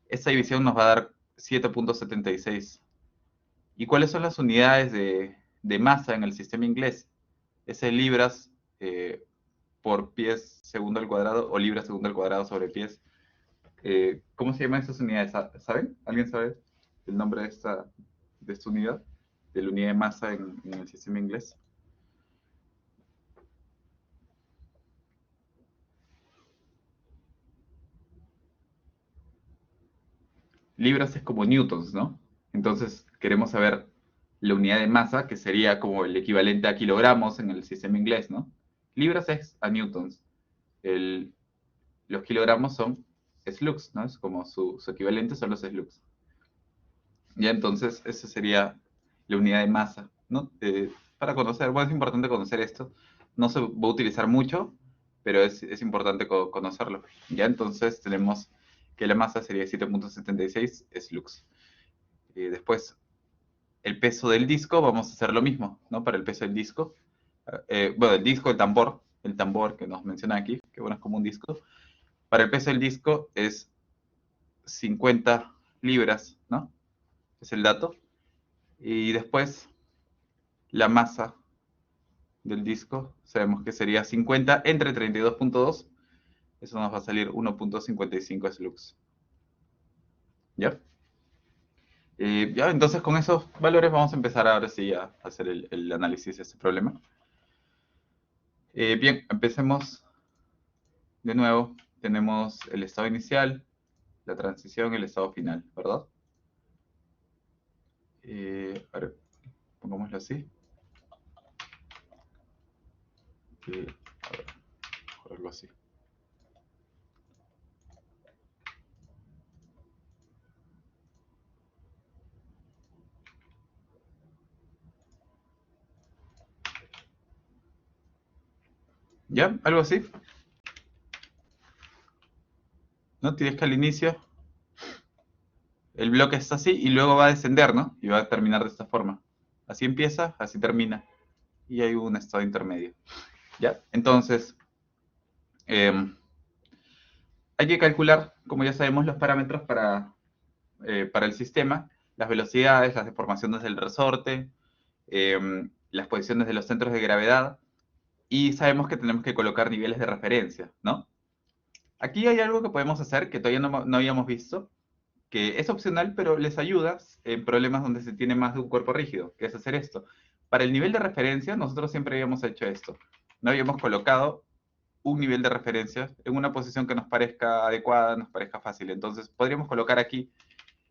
Esta división nos va a dar 7.76. ¿Y cuáles son las unidades de masa en el sistema inglés? Es libras por pies segundo al cuadrado o libras segundo al cuadrado sobre pies. ¿Cómo se llaman esas unidades? ¿Saben? ¿Alguien sabe el nombre de esta unidad? De la unidad de masa en el sistema inglés. Libras es como newtons, ¿no? Entonces queremos saber la unidad de masa, que sería como el equivalente a kilogramos en el sistema inglés, ¿no? Libras es a newtons. Los kilogramos son slugs, ¿no? Es como su equivalente son los slugs. Ya entonces, esa sería la unidad de masa, ¿no? Para conocer, bueno, es importante conocer esto. No se va a utilizar mucho, pero es importante conocerlo. Ya entonces tenemos que la masa sería 7.76 slugs. Después, el peso del disco, vamos a hacer lo mismo, ¿no? Para el peso del disco. Bueno, el disco, el tambor que nos menciona aquí, que bueno, es como un disco. Para el peso del disco es 50 libras, ¿no? Es el dato. Y después, la masa del disco, sabemos que sería 50 entre 32.2. Eso nos va a salir 1.55 slugs. ¿Ya? Ya, entonces con esos valores vamos a empezar ahora sí a hacer el análisis de este problema. Bien, empecemos de nuevo. Tenemos el estado inicial, la transición y el estado final, ¿verdad? A ver, pongámoslo así. A ver, algo así. ¿Ya? ¿Algo así? ¿No? Tienes que al inicio el bloque está así y luego va a descender, ¿no? Y va a terminar de esta forma. Así empieza, así termina. Y hay un estado intermedio. ¿Ya? Entonces, hay que calcular, como ya sabemos, los parámetros para el sistema, las velocidades, las deformaciones del resorte, las posiciones de los centros de gravedad, y sabemos que tenemos que colocar niveles de referencia, ¿no? Aquí hay algo que podemos hacer que todavía no habíamos visto, que es opcional, pero les ayuda en problemas donde se tiene más de un cuerpo rígido, que es hacer esto. Para el nivel de referencia, nosotros siempre habíamos hecho esto. No habíamos colocado un nivel de referencia en una posición que nos parezca adecuada, nos parezca fácil. Entonces, podríamos colocar aquí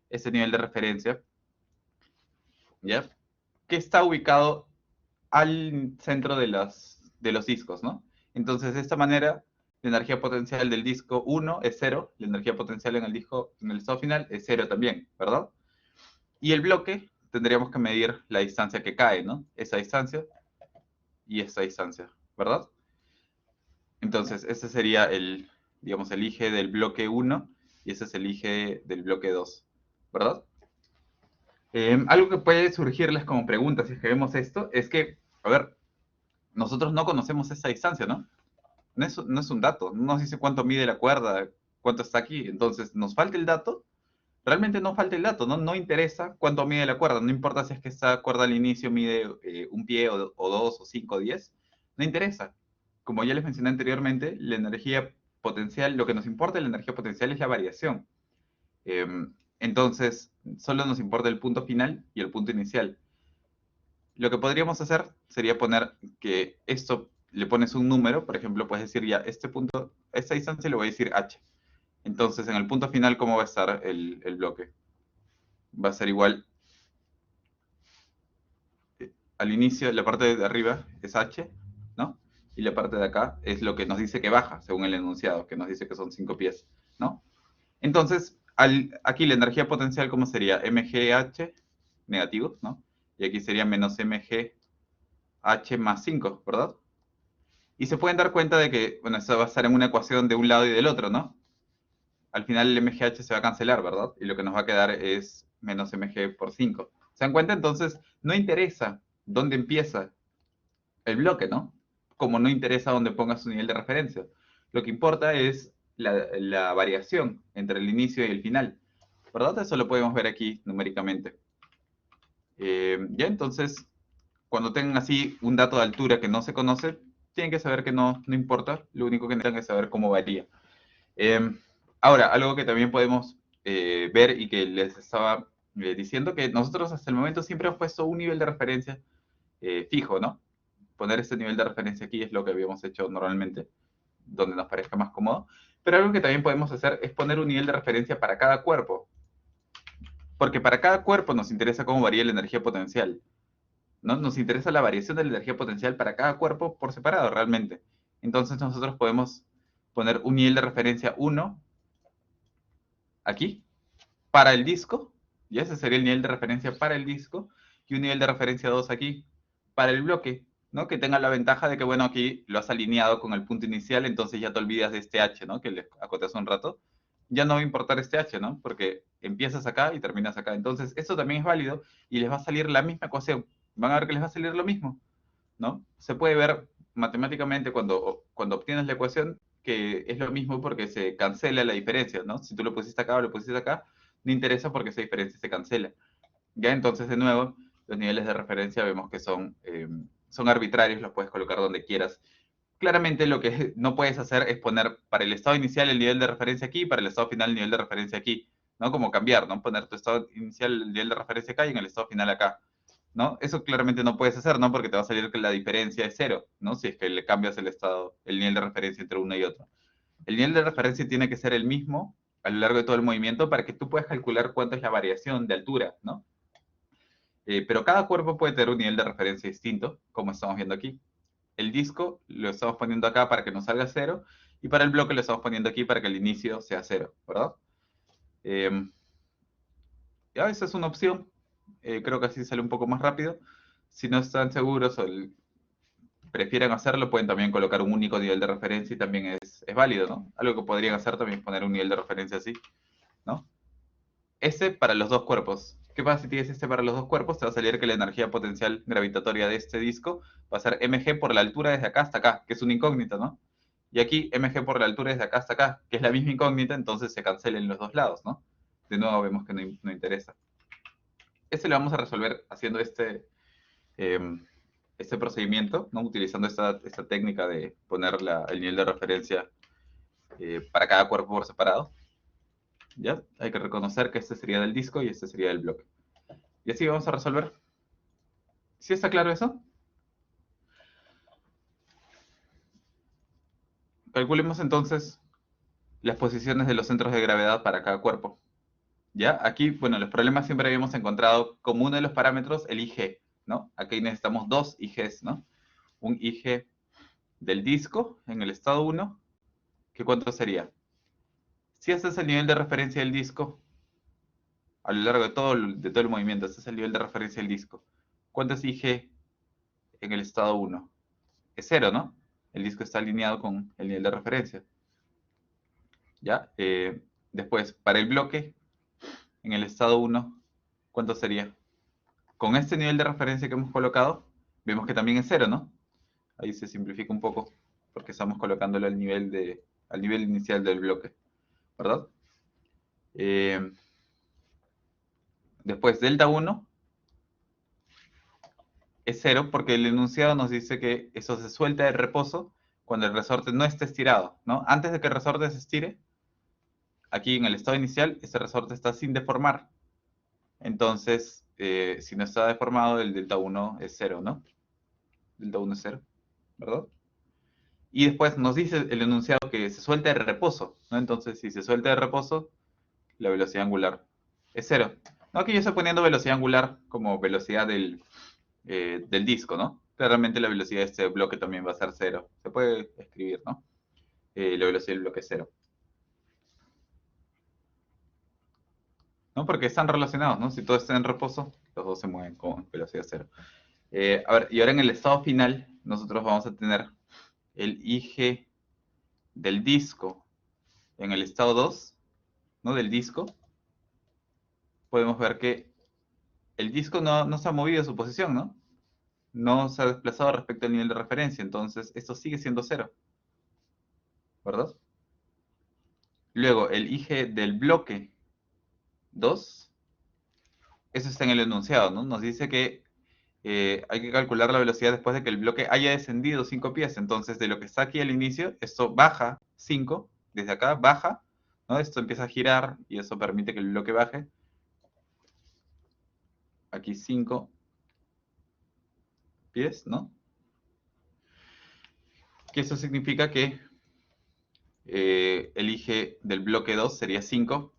ese nivel de referencia, ¿ya? Que está ubicado al centro de los discos, ¿no? Entonces, de esta manera, la energía potencial del disco 1 es 0, la energía potencial en el disco, en el estado final, es 0 también, ¿verdad? Y el bloque, tendríamos que medir la distancia que cae, ¿no? Esa distancia y esta distancia, ¿verdad? Entonces, ese sería digamos, el eje del bloque 1 y ese es el eje del bloque 2, ¿verdad? Algo que puede surgirles como pregunta si es que vemos esto es que, a ver, nosotros no conocemos esa distancia, ¿no? No es un dato, no nos dice cuánto mide la cuerda, cuánto está aquí, entonces nos falta el dato, realmente no falta el dato, ¿no? No interesa cuánto mide la cuerda, no importa si es que esta cuerda al inicio mide un pie o dos o 5 o 10, no interesa. Como ya les mencioné anteriormente, la energía potencial, lo que nos importa de la energía potencial es la variación. Entonces, solo nos importa el punto final y el punto inicial. Lo que podríamos hacer sería poner que esto le pones un número, por ejemplo, puedes decir ya, este punto, esta distancia le voy a decir h. Entonces, en el punto final, ¿cómo va a estar el bloque? Va a ser igual, al inicio, la parte de arriba es h, ¿no? Y la parte de acá es lo que nos dice que baja, según el enunciado, que nos dice que son 5 pies, ¿no? Entonces, aquí la energía potencial, ¿cómo sería? mgh negativo, ¿no? Y aquí sería menos mg h más 5, ¿verdad? Y se pueden dar cuenta de que, bueno, eso va a estar en una ecuación de un lado y del otro, ¿no? Al final el MGH se va a cancelar, ¿verdad? Y lo que nos va a quedar es menos MG por 5. ¿Se dan cuenta? Entonces, no interesa dónde empieza el bloque, ¿no? Como no interesa dónde ponga su nivel de referencia. Lo que importa es la variación entre el inicio y el final, ¿verdad? Eso lo podemos ver aquí numéricamente. Ya, entonces, cuando tengan así un dato de altura que no se conoce, tienen que saber que no importa, lo único que necesitan es saber cómo varía. Ahora, algo que también podemos ver y que les estaba diciendo, que nosotros hasta el momento siempre hemos puesto un nivel de referencia fijo, ¿no? Poner este nivel de referencia aquí es lo que habíamos hecho normalmente, donde nos parezca más cómodo. Pero algo que también podemos hacer es poner un nivel de referencia para cada cuerpo, porque para cada cuerpo nos interesa cómo varía la energía potencial, ¿no? Nos interesa la variación de la energía potencial para cada cuerpo por separado realmente. Entonces nosotros podemos poner un nivel de referencia 1 aquí para el disco, y ese sería el nivel de referencia para el disco, y un nivel de referencia 2 aquí para el bloque, ¿no? Que tenga la ventaja de que, bueno, aquí lo has alineado con el punto inicial, entonces ya te olvidas de este H, ¿no? Que les acoté hace un rato. Ya no va a importar este H, ¿no? Porque empiezas acá y terminas acá. Entonces, eso también es válido y les va a salir la misma ecuación. Van a ver que les va a salir lo mismo, ¿no? Se puede ver matemáticamente cuando obtienes la ecuación que es lo mismo porque se cancela la diferencia, ¿no? Si tú lo pusiste acá o lo pusiste acá, no interesa porque esa diferencia se cancela. Ya entonces, de nuevo, los niveles de referencia vemos que son arbitrarios, los puedes colocar donde quieras. Claramente lo que no puedes hacer es poner para el estado inicial el nivel de referencia aquí y para el estado final el nivel de referencia aquí, ¿no? Como cambiar, ¿no? Poner tu estado inicial el nivel de referencia acá y en el estado final acá, ¿no? Eso claramente no puedes hacer, ¿no? Porque te va a salir que la diferencia es cero, ¿no? Si es que le cambias el estado, el nivel de referencia entre uno y otro. El nivel de referencia tiene que ser el mismo a lo largo de todo el movimiento para que tú puedas calcular cuánto es la variación de altura, ¿no? Pero cada cuerpo puede tener un nivel de referencia distinto, como estamos viendo aquí. El disco lo estamos poniendo acá para que nos salga cero, y para el bloque lo estamos poniendo aquí para que el inicio sea cero, ¿verdad? Ya, esa es una opción. Creo que así sale un poco más rápido. Si no están seguros o prefieren hacerlo, pueden también colocar un único nivel de referencia y también es válido, ¿no? Algo que podrían hacer también es poner un nivel de referencia así, ¿no? Este para los dos cuerpos. ¿Qué pasa si tienes este para los dos cuerpos? Te va a salir que la energía potencial gravitatoria de este disco va a ser mg por la altura desde acá hasta acá, que es una incógnita, ¿no? Y aquí mg por la altura desde acá hasta acá, que es la misma incógnita, entonces se cancelen los dos lados, ¿no? De nuevo vemos que no interesa. Este lo vamos a resolver haciendo eh, este procedimiento, ¿no? Utilizando esta técnica de poner el nivel de referencia para cada cuerpo por separado. ¿Ya? Hay que reconocer que este sería del disco y este sería del bloque. Y así vamos a resolver. ¿Sí está claro eso? Calculemos entonces las posiciones de los centros de gravedad para cada cuerpo. ¿Ya? Aquí, bueno, los problemas siempre habíamos encontrado como uno de los parámetros el IG, ¿no? Aquí necesitamos dos IGs, ¿no? Un IG del disco en el estado 1, ¿qué cuánto sería? Si este es el nivel de referencia del disco, a lo largo de todo el movimiento, este es el nivel de referencia del disco. ¿Cuánto es IG en el estado 1? Es cero, ¿no? El disco está alineado con el nivel de referencia. ¿Ya? Después, para el bloque, en el estado 1, ¿cuánto sería? Con este nivel de referencia que hemos colocado, vemos que también es cero, ¿no? Ahí se simplifica un poco, porque estamos colocándolo al nivel inicial del bloque, ¿verdad? Después, delta 1 es cero, porque el enunciado nos dice que eso se suelta de reposo cuando el resorte no esté estirado, ¿no? Antes de que el resorte se estire, aquí en el estado inicial, ese resorte está sin deformar. Entonces, si no está deformado, el delta 1 es 0, ¿no? Delta 1 es 0, ¿verdad? Y después nos dice el enunciado que se suelta de reposo, ¿no? Entonces, si se suelta de reposo, la velocidad angular es 0. No, aquí yo estoy poniendo velocidad angular como velocidad del disco, ¿no? Claramente la velocidad de este bloque también va a ser 0. Se puede escribir, ¿no? La velocidad del bloque es 0. ¿No? Porque están relacionados, ¿no? Si todo está en reposo, los dos se mueven con velocidad 0. A ver, y ahora en el estado final, nosotros vamos a tener el IG del disco en el estado 2, ¿no? Del disco. Podemos ver que el disco no se ha movido de su posición, ¿no? No se ha desplazado respecto al nivel de referencia, entonces esto sigue siendo 0, ¿verdad? Luego, el IG del bloque 2, eso está en el enunciado, ¿no? Nos dice que hay que calcular la velocidad después de que el bloque haya descendido 5 pies. Entonces, de lo que está aquí al inicio, esto baja 5, desde acá baja, ¿no? Esto empieza a girar y eso permite que el bloque baje. Aquí 5 pies, ¿no? Que eso significa que el IG del bloque 2 sería 5,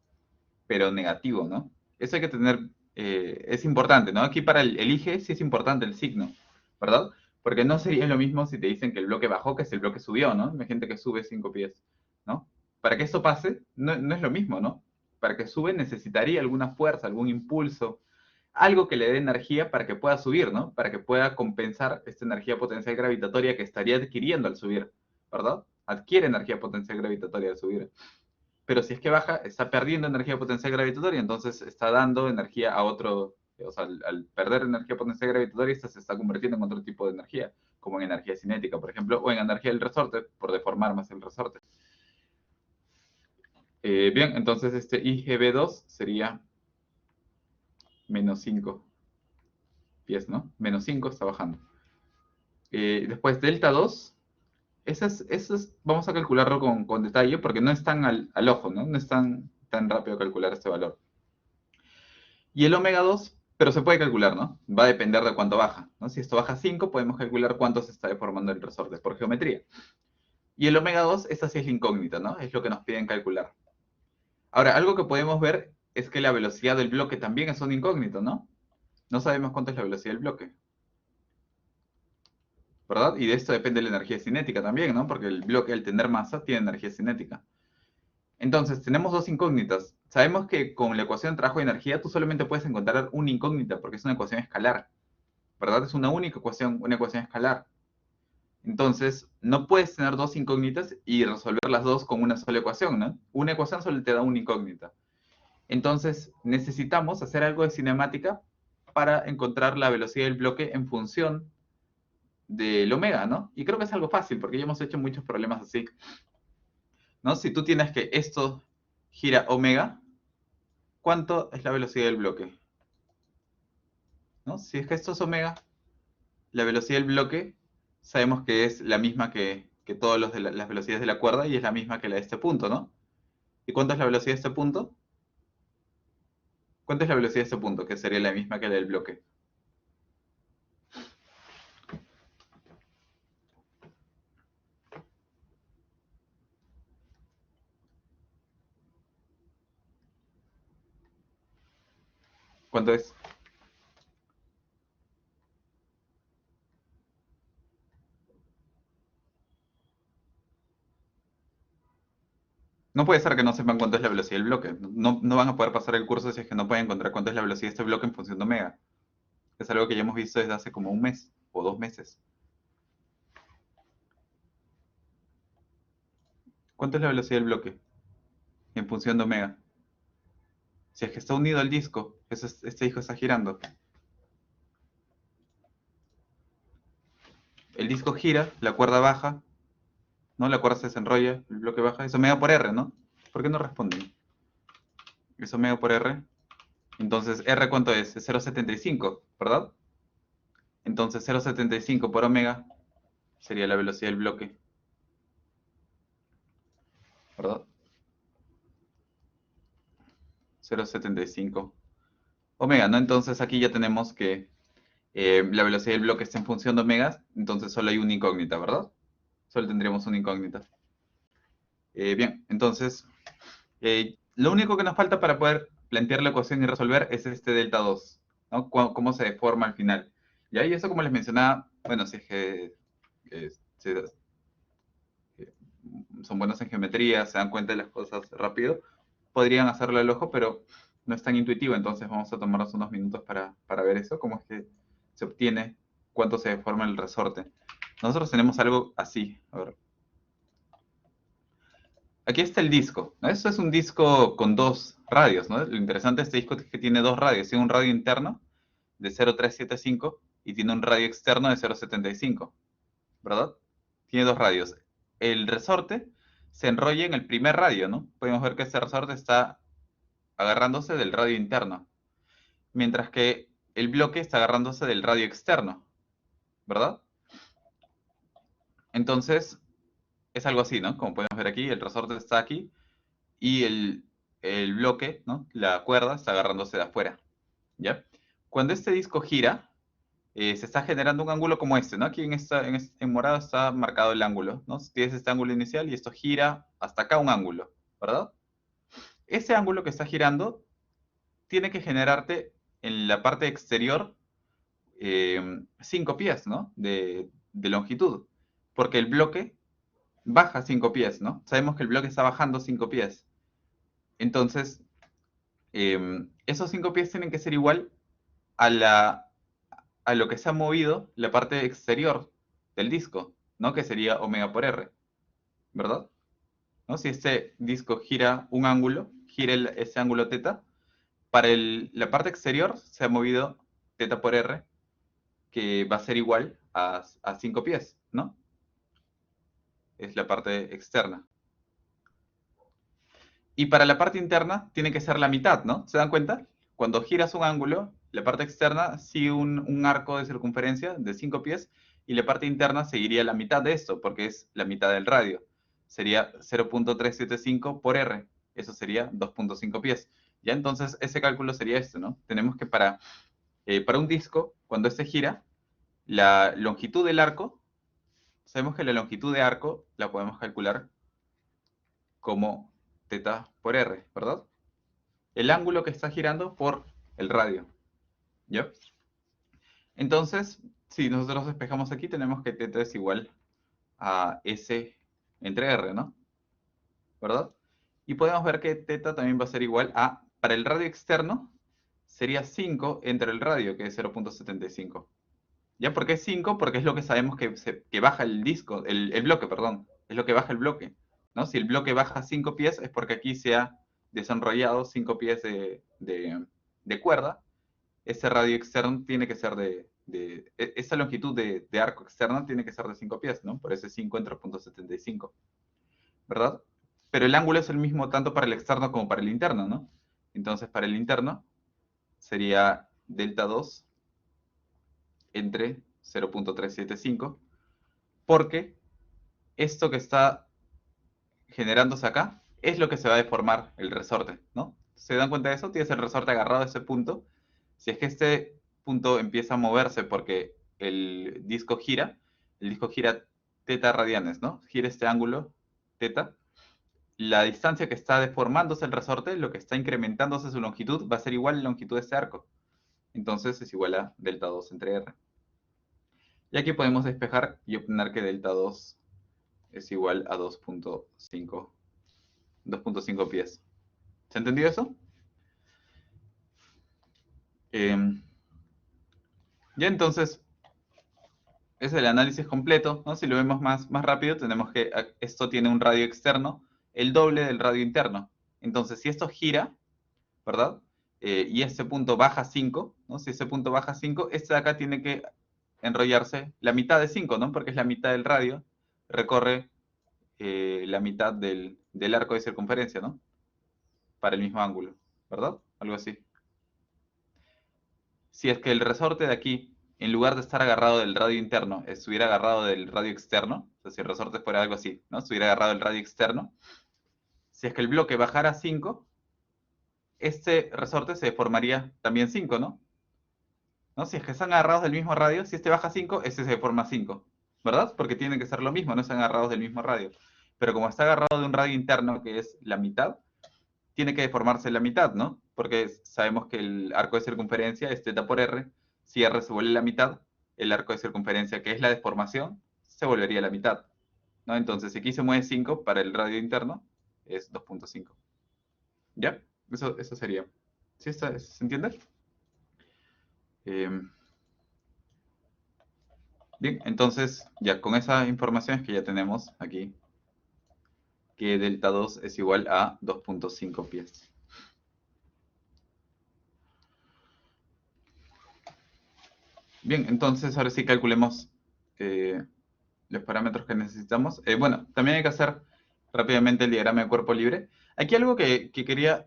pero negativo, ¿no? Eso hay que tener, es importante, ¿no? Aquí para el IG sí es importante el signo, ¿verdad? Porque no sería lo mismo si te dicen que el bloque bajó que si el bloque subió, ¿no? Imagínate que sube 5 pies, ¿no? Para que esto pase, no es lo mismo, ¿no? Para que sube necesitaría alguna fuerza, algún impulso, algo que le dé energía para que pueda subir, ¿no? Para que pueda compensar esta energía potencial gravitatoria que estaría adquiriendo al subir, ¿verdad? Adquiere energía potencial gravitatoria al subir. Pero si es que baja, está perdiendo energía potencial gravitatoria, entonces está dando energía a otro, o sea, al perder energía potencial gravitatoria, esta se está convirtiendo en otro tipo de energía, como en energía cinética, por ejemplo, o en energía del resorte, por deformar más el resorte. Bien, entonces este IgB2 sería menos 5 pies, ¿no? Menos 5 está bajando. Después delta 2, esas vamos a calcularlo con detalle porque no es tan al ojo, ¿no? No es tan rápido calcular este valor. Y el omega 2, pero se puede calcular, ¿no? Va a depender de cuánto baja, ¿no? Si esto baja 5, podemos calcular cuánto se está deformando el resorte por geometría. Y el omega 2, esta sí es la incógnita, ¿no? Es lo que nos piden calcular. Ahora, algo que podemos ver es que la velocidad del bloque también es una incógnita, ¿no? No sabemos cuánto es la velocidad del bloque, ¿verdad? Y de esto depende la energía cinética también, ¿no? Porque el bloque, al tener masa, tiene energía cinética. Entonces, tenemos dos incógnitas. Sabemos que con la ecuación de trabajo de energía tú solamente puedes encontrar una incógnita porque es una ecuación escalar, ¿verdad? Es una única ecuación, una ecuación escalar. Entonces, no puedes tener dos incógnitas y resolver las dos con una sola ecuación, ¿no? Una ecuación solo te da una incógnita. Entonces, necesitamos hacer algo de cinemática para encontrar la velocidad del bloque en función del omega, ¿no? Y creo que es algo fácil porque ya hemos hecho muchos problemas así, ¿no? Si tú tienes que esto gira omega, ¿cuánto es la velocidad del bloque? ¿No? Si es que esto es omega, la velocidad del bloque sabemos que es la misma que todas las velocidades de la cuerda y es la misma que la de este punto, ¿no? ¿Y cuánto es la velocidad de este punto? ¿Cuánto es la velocidad de este punto? Que sería la misma que la del bloque. ¿Cuánto es? No puede ser que no sepan cuánto es la velocidad del bloque. No van a poder pasar el curso si es que no pueden encontrar cuánto es la velocidad de este bloque en función de omega. Es algo que ya hemos visto desde hace como un mes o 2 meses. ¿Cuánto es la velocidad del bloque en función de omega? Si es que está unido al disco, este disco está girando. El disco gira, la cuerda baja, ¿no? La cuerda se desenrolla, el bloque baja. Es omega por R, ¿no? ¿Por qué no responden? Es omega por R. Entonces, ¿R cuánto es? Es 0,75, ¿verdad? Entonces, 0,75 por omega sería la velocidad del bloque, ¿verdad? 0,75 omega, ¿no? Entonces, aquí ya tenemos que la velocidad del bloque está en función de omega, entonces solo hay una incógnita, ¿verdad? Solo tendríamos una incógnita. Bien, entonces, lo único que nos falta para poder plantear la ecuación y resolver es este delta 2, ¿no? Cómo se deforma al final. ¿Ya? Y eso, como les mencionaba, bueno, si es que eh, son buenos en geometría, se dan cuenta de las cosas rápido, podrían hacerlo al ojo, pero no es tan intuitivo, entonces vamos a tomarnos unos minutos para ver eso, cómo es que se obtiene cuánto se deforma el resorte. Nosotros tenemos algo así. A ver. Aquí está el disco, ¿no? Esto es un disco con 2 radios, ¿no? Lo interesante de este disco es que tiene 2 radios. Tiene un radio interno de 0,375 y tiene un radio externo de 0,75, ¿verdad? Tiene 2 radios. El resorte se enrolla en el primer radio, ¿no? Podemos ver que este resorte está agarrándose del radio interno, mientras que el bloque está agarrándose del radio externo, ¿verdad? Entonces, es algo así, ¿no? Como podemos ver aquí, el resorte está aquí y el bloque, ¿no? La cuerda está agarrándose de afuera, ¿ya? Cuando este disco gira, se está generando un ángulo como este, ¿no? Aquí en morado está marcado el ángulo, ¿no? Tienes este ángulo inicial y esto gira hasta acá un ángulo, ¿verdad? Ese ángulo que está girando tiene que generarte en la parte exterior 5 pies, ¿no? De longitud, porque el bloque baja 5 pies, ¿no? Sabemos que el bloque está bajando 5 pies. Entonces, esos 5 pies tienen que ser igual a lo que se ha movido la parte exterior del disco, ¿no? Que sería omega por R, ¿verdad? ¿No? Si este disco gira un ángulo, gira ese ángulo teta, para la parte exterior se ha movido teta por R, que va a ser igual a 5 pies, ¿no? Es la parte externa. Y para la parte interna tiene que ser la mitad, ¿no? ¿Se dan cuenta? Cuando giras un ángulo, la parte externa sigue un arco de circunferencia de 5 pies y la parte interna seguiría la mitad de esto, porque es la mitad del radio. Sería 0,375 por R. Eso sería 2,5 pies. Ya entonces ese cálculo sería este, ¿no? Tenemos que para un disco, cuando este gira, la longitud del arco, sabemos que la longitud de arco la podemos calcular como teta por R, ¿verdad? El ángulo que está girando por el radio, ¿ya? Entonces, si nosotros despejamos aquí, tenemos que teta es igual a S entre R, ¿no? ¿Verdad? Y podemos ver que teta también va a ser igual a, para el radio externo, sería 5 entre el radio, que es 0,75. ¿Ya? ¿Por qué 5? Porque es lo que sabemos que baja el disco, el bloque, perdón. Es lo que baja el bloque, ¿no? Si el bloque baja 5 pies es porque aquí se ha desenrollado 5 pies de cuerda. Ese radio externo tiene que ser esa longitud de arco externo tiene que ser de 5 pies, ¿no? Por eso es 5 entre 0,75, ¿verdad? Pero el ángulo es el mismo tanto para el externo como para el interno, ¿no? Entonces, para el interno sería delta 2 entre 0,375, porque esto que está generándose acá es lo que se va a deformar el resorte, ¿no? ¿Se dan cuenta de eso? Tienes el resorte agarrado a ese punto. Si es que este punto empieza a moverse porque el disco gira teta radianes, ¿no? Gira este ángulo teta. La distancia que está deformándose el resorte, lo que está incrementándose su longitud, va a ser igual a la longitud de este arco. Entonces es igual a delta 2 entre R. Y aquí podemos despejar y obtener que delta 2 es igual a 2,5 pies. ¿Se entendió eso? Ya entonces, ese es el análisis completo, ¿no? Si lo vemos más rápido, tenemos que esto tiene un radio externo, el doble del radio interno. Entonces, si esto gira, ¿verdad? Y este punto baja 5, ¿no? Si ese punto baja 5, este de acá tiene que enrollarse la mitad de 5, ¿no? Porque es la mitad del radio, recorre la mitad del arco de circunferencia, ¿no? Para el mismo ángulo, ¿verdad? Algo así. Si es que el resorte de aquí, en lugar de estar agarrado del radio interno, estuviera agarrado del radio externo, o sea, si el resorte fuera algo así, ¿no? Estuviera agarrado del radio externo, si es que el bloque bajara 5, este resorte se deformaría también 5, ¿no? ¿No? Si es que están agarrados del mismo radio, si este baja 5, este se deforma 5, ¿verdad? Porque tienen que ser lo mismo, no están agarrados del mismo radio. Pero como está agarrado de un radio interno que es la mitad, tiene que deformarse la mitad, ¿no? Porque sabemos que el arco de circunferencia es teta por R. Si R se vuelve la mitad, el arco de circunferencia, que es la deformación, se volvería la mitad, ¿no? Entonces, si aquí se mueve 5 para el radio interno, es 2,5. ¿Ya? Eso sería. ¿Sí se entiende? Eh, Bien, entonces ya con esa información es que ya tenemos aquí que delta 2 es igual a 2.5 pies. Bien, entonces ahora sí calculemos los parámetros que necesitamos. Bueno, también hay que hacer rápidamente el diagrama de cuerpo libre. Aquí algo que quería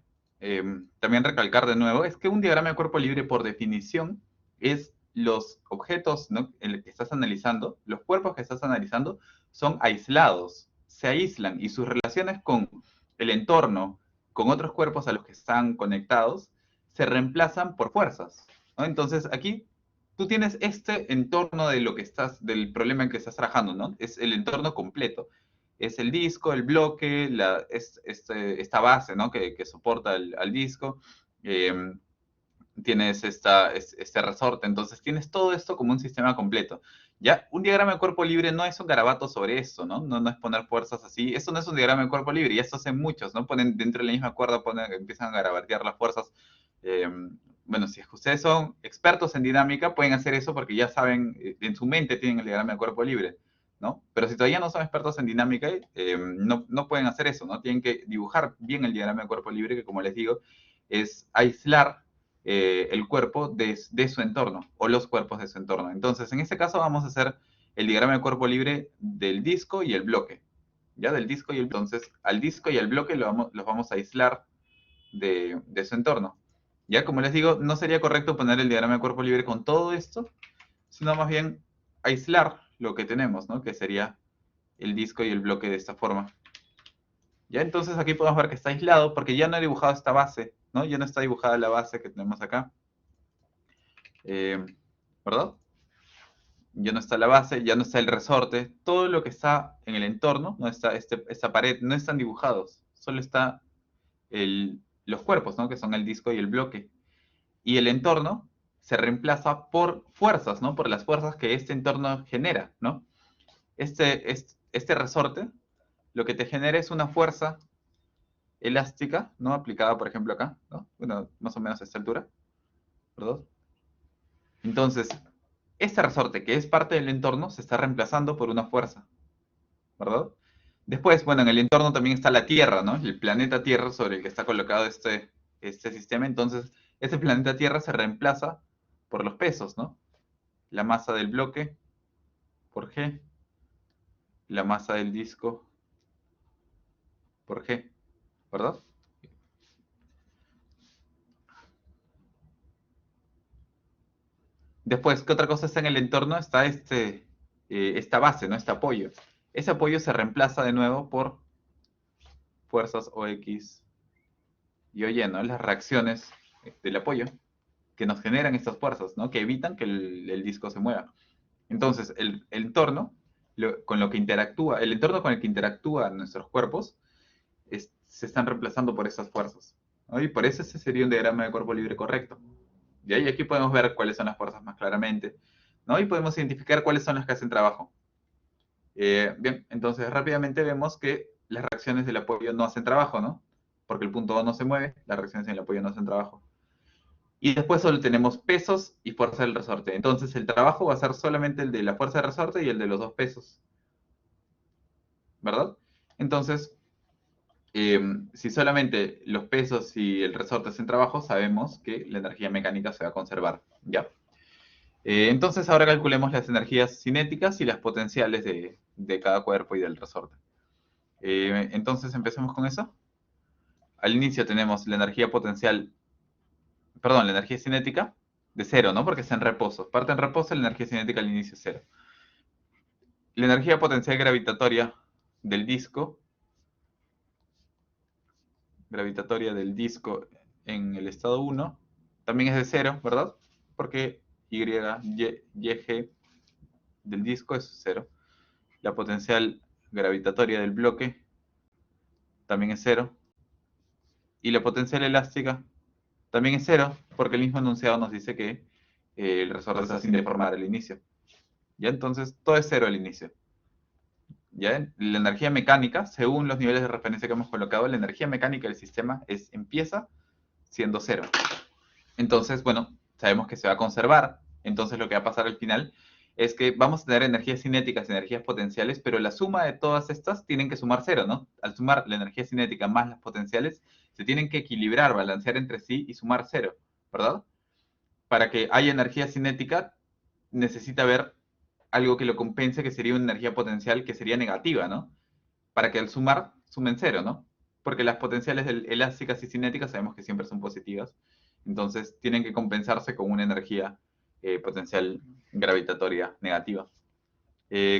también recalcar de nuevo es que un diagrama de cuerpo libre, por definición, es los objetos, ¿no?, en el que estás analizando, los cuerpos que estás analizando, son aislados, se aíslan y sus relaciones con el entorno, con otros cuerpos a los que están conectados, se reemplazan por fuerzas, ¿no? Entonces aquí tú tienes este entorno de lo que estás, del problema en que estás trabajando, ¿no? Es el entorno completo. Es el disco, el bloque, esta base, ¿no?, que soporta al disco. Tienes este resorte. Entonces tienes todo esto como un sistema completo. Ya, un diagrama de cuerpo libre no es un garabato sobre eso, ¿no? No es poner fuerzas así. Eso no es un diagrama de cuerpo libre, y esto hacen muchos, ¿no? Ponen dentro de la misma cuerda, empiezan a garabatear las fuerzas. Eh, bueno, si es que ustedes son expertos en dinámica, pueden hacer eso porque ya saben, en su mente tienen el diagrama de cuerpo libre, ¿no? Pero si todavía no son expertos en dinámica, no pueden hacer eso, ¿no? Tienen que dibujar bien el diagrama de cuerpo libre, que como les digo, es aislar el cuerpo de su entorno, o los cuerpos de su entorno. Entonces, en este caso vamos a hacer el diagrama de cuerpo libre del disco y el bloque. ¿Ya? Del disco y el bloque. Entonces, al disco y al bloque los vamos a aislar de su entorno. Ya, como les digo, no sería correcto poner el diagrama de cuerpo libre con todo esto, sino más bien aislar lo que tenemos, ¿no?, que sería el disco y el bloque de esta forma. Ya, entonces aquí podemos ver que está aislado porque ya no he dibujado esta base, ¿no? Ya no está dibujada la base que tenemos acá. ¿Verdad? Ya no está la base, ya no está el resorte, todo lo que está en el entorno, no está esta pared, no están dibujados, solo está los cuerpos, ¿no?, que son el disco y el bloque. Y el entorno se reemplaza por fuerzas, ¿no?, por las fuerzas que este entorno genera, ¿no? Este resorte lo que te genera es una fuerza elástica, ¿no?, aplicada, por ejemplo, acá, ¿no? Bueno, más o menos a esta altura, ¿verdad? Entonces, este resorte, que es parte del entorno, se está reemplazando por una fuerza, ¿verdad? Después, bueno, en el entorno también está la Tierra, ¿no? El planeta Tierra sobre el que está colocado este sistema. Entonces, ese planeta Tierra se reemplaza por los pesos, ¿no? La masa del bloque por G, la masa del disco por G, ¿verdad? Después, ¿qué otra cosa está en el entorno? Está esta base, ¿no? Este apoyo. Ese apoyo se reemplaza de nuevo por fuerzas OX y OY, ¿no? Las reacciones del apoyo que nos generan estas fuerzas, ¿no?, que evitan que el disco se mueva. Entonces, el entorno con lo que interactúa, el entorno con el que interactúan nuestros cuerpos, se están reemplazando por esas fuerzas, ¿no? Y por eso ese sería un diagrama de cuerpo libre correcto. Y ahí aquí podemos ver cuáles son las fuerzas más claramente, ¿no? Y podemos identificar cuáles son las que hacen trabajo. Bien, entonces rápidamente vemos que las reacciones del apoyo no hacen trabajo, ¿no? Porque el punto O no se mueve, las reacciones en el apoyo no hacen trabajo. Y después solo tenemos pesos y fuerza del resorte. Entonces el trabajo va a ser solamente el de la fuerza del resorte y el de los dos pesos, ¿verdad? Entonces, si solamente los pesos y el resorte hacen trabajo, sabemos que la energía mecánica se va a conservar, ¿ya? Entonces ahora calculemos las energías cinéticas y las potenciales de cada cuerpo y del resorte. Entonces empecemos con eso. Al inicio tenemos la energía potencial, perdón, la energía cinética de cero, ¿no? Porque está en reposo. Parte en reposo, la energía cinética al inicio es cero. La energía potencial gravitatoria del disco en el estado 1, también es de cero, ¿verdad? Porque YG del disco es cero. La potencial gravitatoria del bloque también es cero. Y la potencial elástica también es cero, porque el mismo enunciado nos dice que el resorte está sin deformar al inicio. ¿Ya? Entonces, todo es cero al inicio. ¿Ya? La energía mecánica, según los niveles de referencia que hemos colocado, la energía mecánica del sistema empieza siendo cero. Entonces, bueno, sabemos que se va a conservar. Entonces, lo que va a pasar al final es que vamos a tener energías cinéticas y energías potenciales, pero la suma de todas estas tienen que sumar cero, ¿no? Al sumar la energía cinética más las potenciales, se tienen que equilibrar, balancear entre sí y sumar cero, ¿verdad? Para que haya energía cinética, necesita haber algo que lo compense, que sería una energía potencial que sería negativa, ¿no? Para que al sumar, sumen cero, ¿no? Porque las potenciales elásticas y cinéticas sabemos que siempre son positivas, entonces tienen que compensarse con una energía potencial gravitatoria negativa.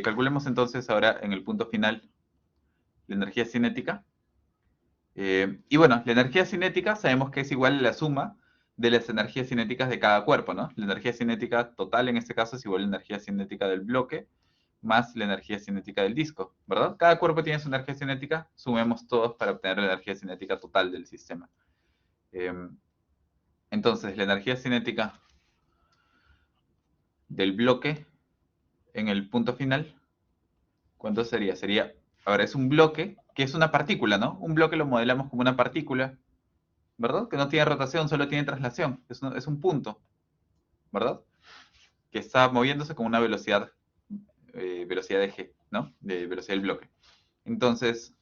Calculemos entonces ahora en el punto final la energía cinética. Y bueno, la energía cinética sabemos que es igual a la suma de las energías cinéticas de cada cuerpo, ¿no? La energía cinética total en este caso es igual a la energía cinética del bloque más la energía cinética del disco, ¿verdad? Cada cuerpo tiene su energía cinética, sumemos todos para obtener la energía cinética total del sistema. Entonces, la energía cinética del bloque en el punto final, ¿cuánto sería? Sería, ahora es un bloque, que es una partícula, ¿no? Un bloque lo modelamos como una partícula, ¿verdad? Que no tiene rotación, solo tiene traslación, es un punto, ¿verdad? Que está moviéndose con una velocidad, velocidad de g, ¿no? De velocidad del bloque. Entonces,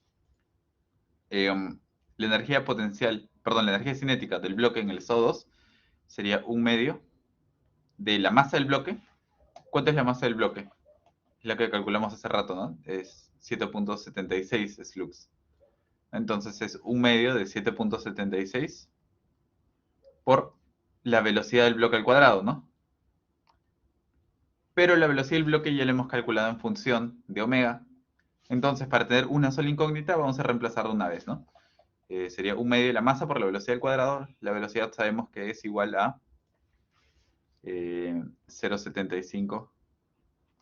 la energía potencial, perdón, la energía cinética del bloque en el estado 2 sería un medio de la masa del bloque. ¿Cuánto es la masa del bloque? Es la que calculamos hace rato, ¿no? Es 7.76 slux. Entonces es un medio de 7.76 por la velocidad del bloque al cuadrado, ¿no? Pero la velocidad del bloque ya la hemos calculado en función de omega. Entonces, para tener una sola incógnita, vamos a reemplazar de una vez, ¿no? Sería un medio de la masa por la velocidad al cuadrado. La velocidad sabemos que es igual a 0.75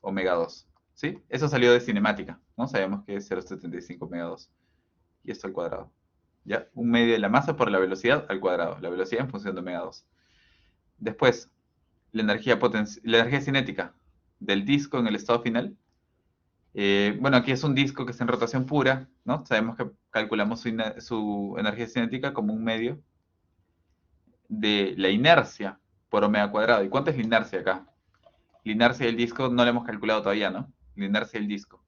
omega 2. ¿Sí? Eso salió de cinemática, ¿no? Sabemos que es 0.75 omega 2. Y esto al cuadrado. ¿Ya? Un medio de la masa por la velocidad al cuadrado. La velocidad en función de omega 2. Después, la energía cinética del disco en el estado final. Bueno, aquí es un disco que está en rotación pura, ¿no? Sabemos que calculamos su energía cinética como un medio de la inercia por omega cuadrado. ¿Y cuánto es la inercia acá? La inercia del disco no la hemos calculado todavía, ¿no? La inercia del disco.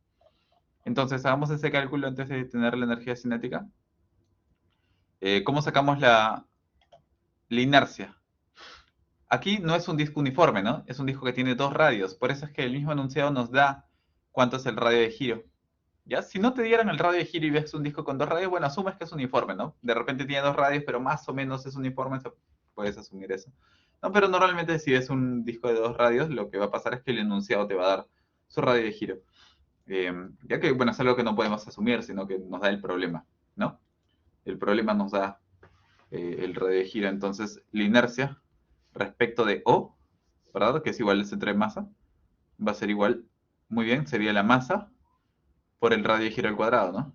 Entonces, hagamos ese cálculo antes de tener la energía cinética. ¿Cómo sacamos la inercia? Aquí no es un disco uniforme, ¿no? Es un disco que tiene dos radios. Por eso es que el mismo enunciado nos da cuánto es el radio de giro. ¿Ya? Si no te dieran el radio de giro y ves un disco con dos radios, bueno, asumes que es uniforme, ¿no? De repente tiene dos radios, pero más o menos es uniforme, puedes asumir eso. No, pero normalmente si es un disco de dos radios, lo que va a pasar es que el enunciado te va a dar su radio de giro. Ya que, bueno, es algo que no podemos asumir, sino que nos da el problema, ¿no? El problema nos da el radio de giro. Entonces, la inercia respecto de O, ¿verdad? Que es igual al centro de masa, va a ser igual, muy bien, sería la masa por el radio de giro al cuadrado, ¿no?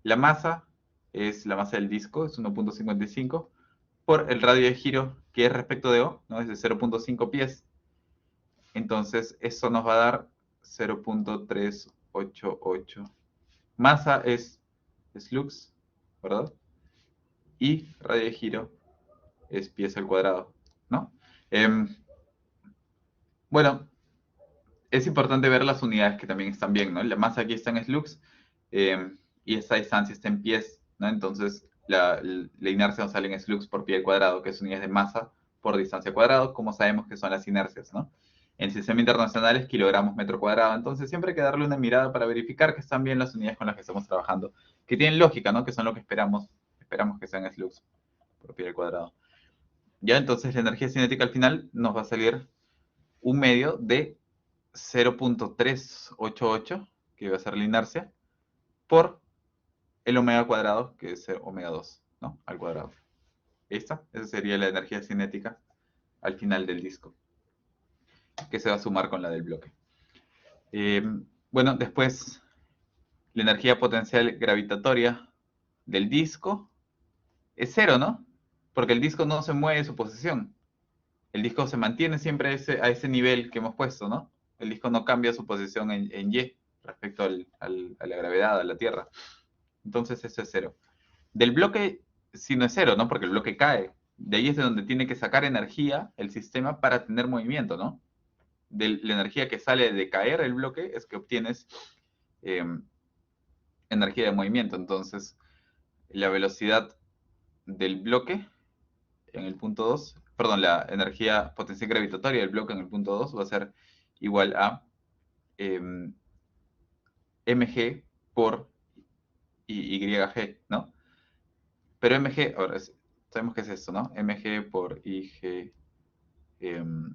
La masa es la masa del disco, es 1.55, por el radio de giro, que es respecto de O, ¿no? Es de 0.5 pies. Entonces, eso nos va a dar 0.388. Masa es lux, ¿verdad? Y radio de giro es pies al cuadrado, ¿no? Bueno, es importante ver las unidades que también están bien, ¿no? La masa aquí está en slux y esta distancia está en pies, ¿no? Entonces la inercia nos sale en slux por pie al cuadrado, que es unidades de masa por distancia al cuadrado, como sabemos que son las inercias, ¿no? En sistema internacional es kilogramos metro cuadrado, entonces siempre hay que darle una mirada para verificar que están bien las unidades con las que estamos trabajando, que tienen lógica, ¿no? Que son lo que esperamos que sean slux por pie al cuadrado. Ya, entonces la energía cinética al final nos va a salir un medio de 0.388, que va a ser la inercia, por el omega cuadrado, que es omega 2, ¿no? Al cuadrado. ¿Esta? Esa sería la energía cinética al final del disco, que se va a sumar con la del bloque. Bueno, después, la energía potencial gravitatoria del disco es cero, ¿no? Porque el disco no se mueve de su posición. El disco se mantiene siempre a ese nivel que hemos puesto, ¿no? El disco no cambia su posición en Y respecto a la gravedad, a la Tierra. Entonces eso es cero. Del bloque sí no es cero, ¿no? Porque el bloque cae. De ahí es de donde tiene que sacar energía el sistema para tener movimiento, ¿no? de la energía que sale de caer el bloque es que obtienes energía de movimiento. Entonces, la velocidad del bloque en el punto 2, perdón, la energía potencial gravitatoria del bloque en el punto 2 va a ser igual a mg por YG, ¿no? Pero mg, ahora sabemos que es esto, ¿no? Mg por IG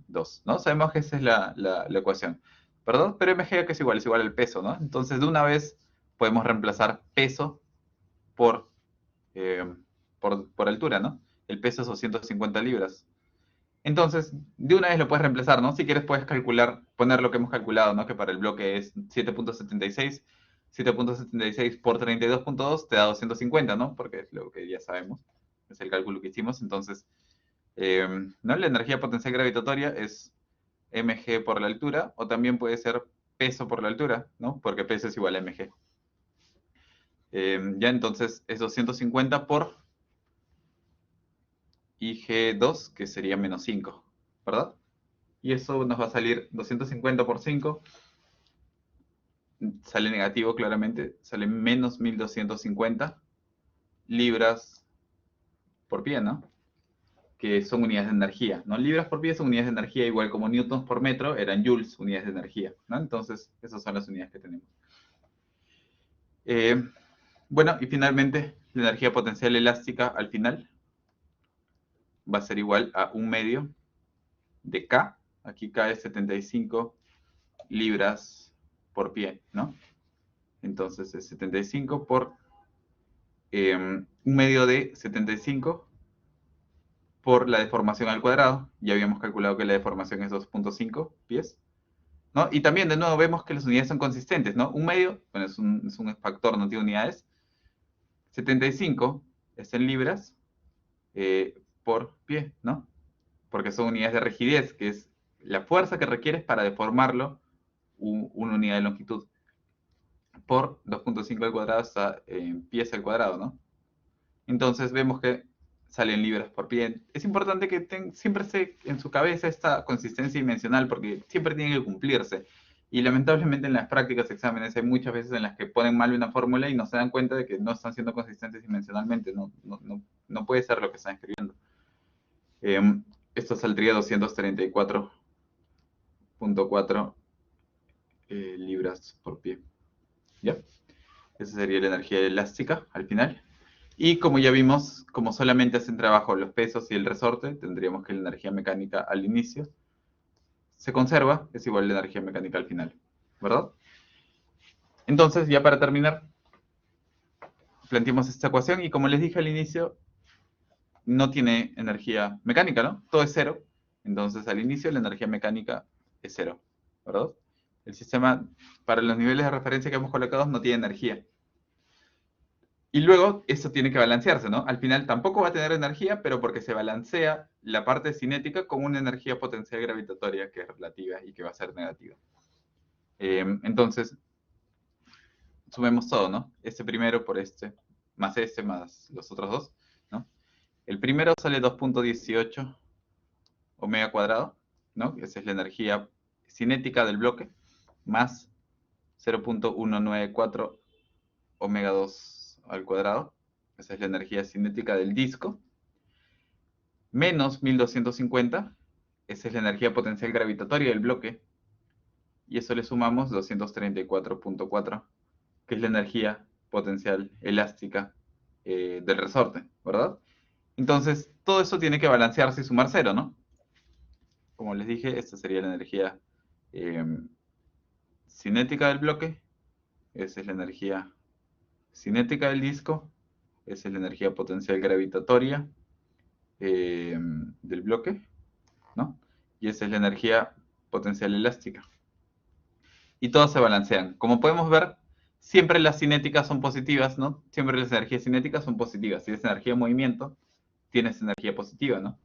2, ¿no? Sabemos que esa es la ecuación, ¿perdón? Pero mg que es igual al peso, ¿no? Entonces, de una vez podemos reemplazar peso por, por altura, ¿no? El peso es 250 libras. Entonces, de una vez lo puedes reemplazar, ¿no? Si quieres puedes calcular, poner lo que hemos calculado, ¿no? Que para el bloque es 7.76. 7.76 por 32.2 te da 250, ¿no? Porque es lo que ya sabemos. Es el cálculo que hicimos. Entonces, ¿no? La energía potencial gravitatoria es mg por la altura, o también puede ser peso por la altura, ¿no? Porque peso es igual a mg. Ya entonces es 250 por IG2, que sería menos 5, ¿verdad? Y eso nos va a salir 250 por 5, sale negativo claramente, sale menos 1250 libras por pie, ¿no? Que son unidades de energía, ¿no? Libras por pie son unidades de energía, igual como newtons por metro eran joules, unidades de energía, ¿no? Entonces, esas son las unidades que tenemos. Bueno, y finalmente, la energía potencial elástica al final va a ser igual a 1/2 de K. Aquí K es 75 libras por pie, ¿no? Entonces es 75 por 1/2 de 75 por la deformación al cuadrado. Ya habíamos calculado que la deformación es 2.5 pies, ¿no? Y también, de nuevo, vemos que las unidades son consistentes, ¿no? 1/2, bueno, es un factor, no tiene unidades. 75 es en libras por pie, ¿no? Porque son unidades de rigidez, que es la fuerza que requieres para deformarlo una unidad de longitud. Por 2.5 al cuadrado está en pies al cuadrado, ¿no? Entonces vemos que salen libras por pie. Es importante que siempre esté en su cabeza esta consistencia dimensional, porque siempre tiene que cumplirse. Y lamentablemente en las prácticas exámenes hay muchas veces en las que ponen mal una fórmula y no se dan cuenta de que no están siendo consistentes dimensionalmente. No puede ser lo que están escribiendo. Esto saldría 234.4 libras por pie. ¿Ya? Esa sería la energía elástica al final. Y como ya vimos, como solamente hacen trabajo los pesos y el resorte, tendríamos que la energía mecánica al inicio se conserva, es igual a la energía mecánica al final, ¿verdad? Entonces, ya para terminar, planteamos esta ecuación y como les dije al inicio, no tiene energía mecánica, ¿no? Todo es cero. Entonces, al inicio la energía mecánica es cero, ¿verdad? El sistema, para los niveles de referencia que hemos colocado, no tiene energía. Y luego eso tiene que balancearse, ¿no? Al final tampoco va a tener energía, pero porque se balancea la parte cinética con una energía potencial gravitatoria que es relativa y que va a ser negativa. Entonces, sumemos todo, ¿no? Este primero por este, más los otros dos, ¿no? El primero sale 2.18 omega cuadrado, ¿no? Esa es la energía cinética del bloque, más 0.194 omega 2 al cuadrado. Esa es la energía cinética del disco. Menos 1250. Esa es la energía potencial gravitatoria del bloque. Y eso le sumamos 234.4, que es la energía potencial elástica del resorte, ¿verdad? Entonces, todo eso tiene que balancearse y sumar cero, ¿no? Como les dije, esta sería la energía cinética del bloque. Esa es la energía cinética del disco. Esa es la energía potencial gravitatoria del bloque, ¿no? Y esa es la energía potencial elástica. Y todas se balancean. Como podemos ver, siempre las cinéticas son positivas, ¿no? Siempre las energías cinéticas son positivas. Si es energía de movimiento, tienes energía positiva, ¿no?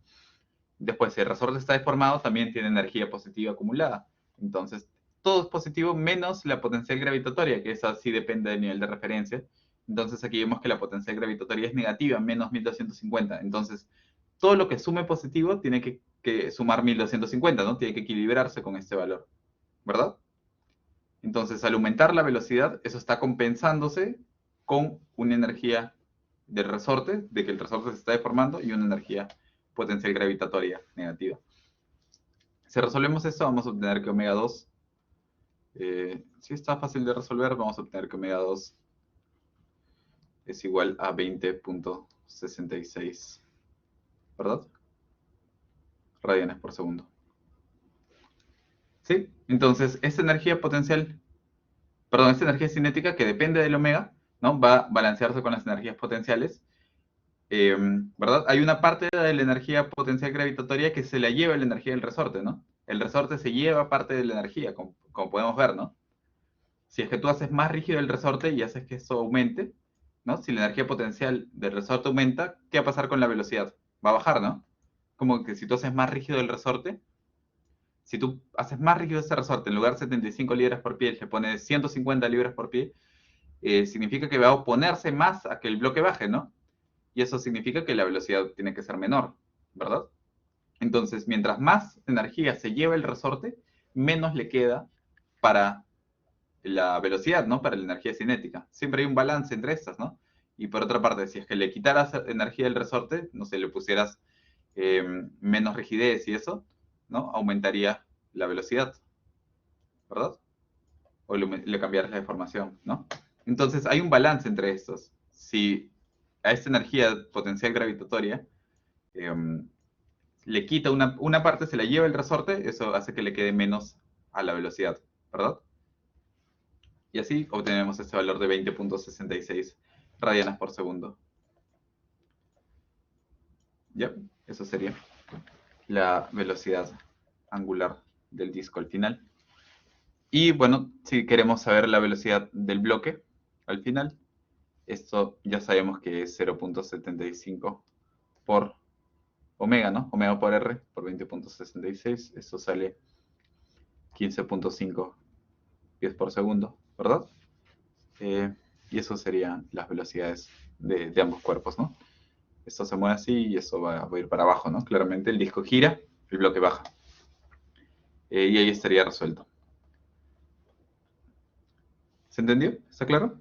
Después, si el resorte está deformado, también tiene energía positiva acumulada. Entonces, todo es positivo menos la potencial gravitatoria, que esa sí depende del nivel de referencia. Entonces, aquí vemos que la potencial gravitatoria es negativa, menos 1250. Entonces, todo lo que sume positivo tiene que que sumar 1250, ¿no? Tiene que equilibrarse con este valor, ¿verdad? Entonces, al aumentar la velocidad, eso está compensándose con una energía del resorte, de que el resorte se está deformando, y una energía potencial gravitatoria negativa. Si resolvemos esto, vamos a obtener que omega 2, si está fácil de resolver, vamos a obtener que omega 2 es igual a 20.66, ¿verdad? Radianes por segundo. ¿Sí? Entonces, esta energía potencial, perdón, esta energía cinética que depende del omega, ¿no? Va a balancearse con las energías potenciales, ¿verdad? Hay una parte de la energía potencial gravitatoria que se la lleva la energía del resorte, ¿no? El resorte se lleva parte de la energía, como podemos ver, ¿no? Si es que tú haces más rígido el resorte y haces que eso aumente, ¿no? Si la energía potencial del resorte aumenta, ¿qué va a pasar con la velocidad? Va a bajar, ¿no? Como que si tú haces más rígido el resorte, si tú haces más rígido ese resorte, en lugar de 75 libras por pie, le pones 150 libras por pie, significa que va a oponerse más a que el bloque baje, ¿no? Y eso significa que la velocidad tiene que ser menor, ¿verdad? Entonces, mientras más energía se lleva el resorte, menos le queda para la velocidad, ¿no? Para la energía cinética. Siempre hay un balance entre estas, ¿no? Y por otra parte, si es que le quitaras energía del resorte, no sé, le pusieras menos rigidez y eso, ¿no? Aumentaría la velocidad, ¿verdad? O le cambiaras la deformación, ¿no? Entonces, hay un balance entre estos. Si a esta energía potencial gravitatoria le quita una parte, se la lleva el resorte, eso hace que le quede menos a la velocidad, ¿verdad? Y así obtenemos este valor de 20.66 radianes por segundo. ¿Ya? Eso sería la velocidad angular del disco al final. Y bueno, si queremos saber la velocidad del bloque al final, esto ya sabemos que es 0.75 por omega, ¿no? Omega por R por 20.66, eso sale 15.5 pies por segundo, ¿verdad? Y eso serían las velocidades de ambos cuerpos, ¿no? Esto se mueve así y eso va a ir para abajo, ¿no? Claramente el disco gira, el bloque baja. Y ahí estaría resuelto. ¿Se entendió? ¿Está claro?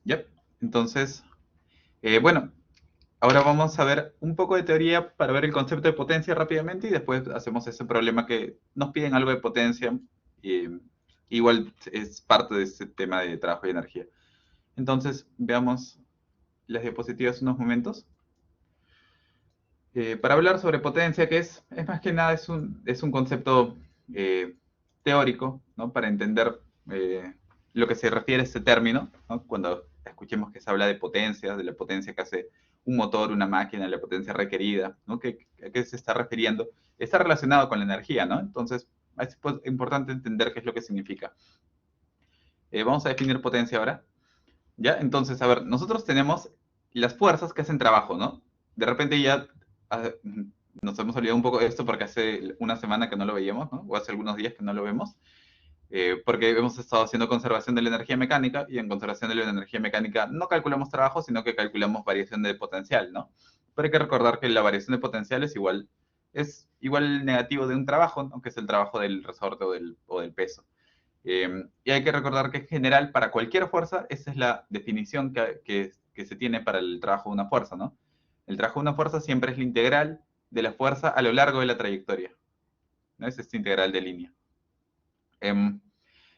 Yep. Entonces, bueno, ahora vamos a ver un poco de teoría para ver el concepto de potencia rápidamente y después hacemos ese problema que nos piden algo de potencia. Igual es parte de ese tema de trabajo y energía. Entonces, veamos las diapositivas unos momentos. Para hablar sobre potencia, que es más que nada es un concepto teórico, ¿no? Para entender lo que se refiere a este término, ¿no? Cuando escuchemos que se habla de potencia, de la potencia que hace un motor, una máquina, la potencia requerida, ¿no? ¿A qué se está refiriendo? Está relacionado con la energía, ¿no? Entonces, es importante entender qué es lo que significa. Vamos a definir potencia ahora. ¿Ya? Entonces, a ver, nosotros tenemos las fuerzas que hacen trabajo, ¿no? De repente ya nos hemos olvidado un poco de esto porque hace una semana que no lo veíamos, ¿no? O hace algunos días que no lo vemos, porque hemos estado haciendo conservación de la energía mecánica y en conservación de la energía mecánica no calculamos trabajo, sino que calculamos variación de potencial, ¿no? Pero hay que recordar que la variación de potencial es igual el negativo de un trabajo, aunque es el trabajo del resorte o del peso. Y hay que recordar que en general, para cualquier fuerza, esa es la definición que se tiene para el trabajo de una fuerza, ¿no? El trabajo de una fuerza siempre es la integral de la fuerza a lo largo de la trayectoria, ¿no? Es esta integral de línea.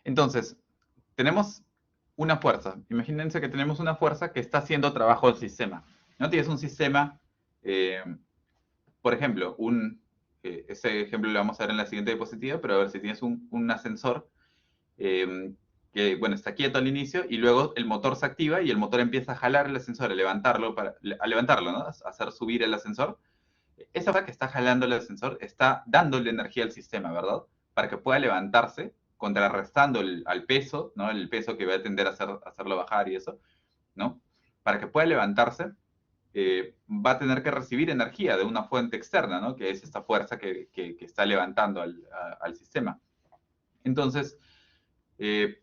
Entonces, tenemos una fuerza. Imagínense que tenemos una fuerza que está haciendo trabajo del sistema, ¿no? Tienes un sistema, por ejemplo, ese ejemplo lo vamos a ver en la siguiente diapositiva, pero a ver si tienes un ascensor que, bueno, está quieto al inicio y luego el motor se activa y el motor empieza a jalar el ascensor, a levantarlo, ¿no? A hacer subir el ascensor. Esa fuerza que está jalando el ascensor está dándole energía al sistema, ¿verdad? Para que pueda levantarse, contrarrestando al peso, ¿no? El peso que va a tender a hacerlo bajar y eso, ¿no? Para que pueda levantarse, va a tener que recibir energía de una fuente externa, ¿no? Que es esta fuerza que está levantando al sistema. Entonces,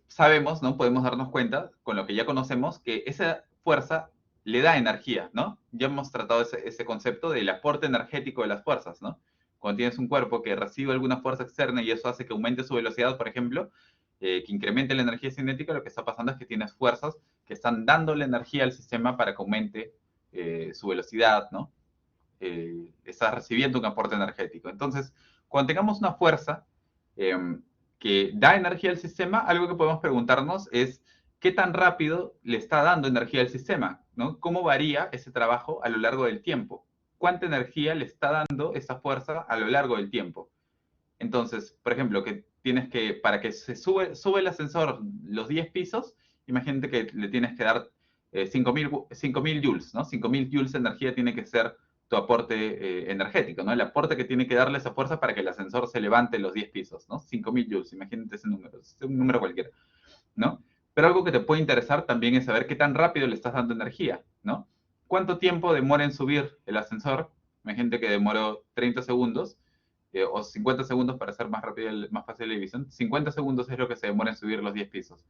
sabemos, ¿no? Podemos darnos cuenta, con lo que ya conocemos, que esa fuerza le da energía, ¿no? Ya hemos tratado ese concepto del aporte energético de las fuerzas, ¿no? Cuando tienes un cuerpo que recibe alguna fuerza externa y eso hace que aumente su velocidad, por ejemplo, que incremente la energía cinética, lo que está pasando es que tienes fuerzas que están dándole energía al sistema para que aumente su velocidad, ¿no? Estás recibiendo un aporte energético. Entonces, cuando tengamos una fuerza que da energía al sistema, algo que podemos preguntarnos es qué tan rápido le está dando energía al sistema, ¿no? ¿Cómo varía ese trabajo a lo largo del tiempo? ¿Cuánta energía le está dando esa fuerza a lo largo del tiempo? Entonces, por ejemplo, que tienes que, para que se sube el ascensor los 10 pisos, imagínate que le tienes que dar 5.000 joules, ¿no? 5.000 joules de energía tiene que ser tu aporte energético, ¿no? El aporte que tiene que darle esa fuerza para que el ascensor se levante los 10 pisos, ¿no? 5.000 joules, imagínate ese número, es un número cualquiera, ¿no? Pero algo que te puede interesar también es saber qué tan rápido le estás dando energía, ¿no? ¿Cuánto tiempo demora en subir el ascensor? Imagínate que demoró 30 segundos, o 50 segundos para hacer más rápido, más fácil la división. 50 segundos es lo que se demora en subir los 10 pisos,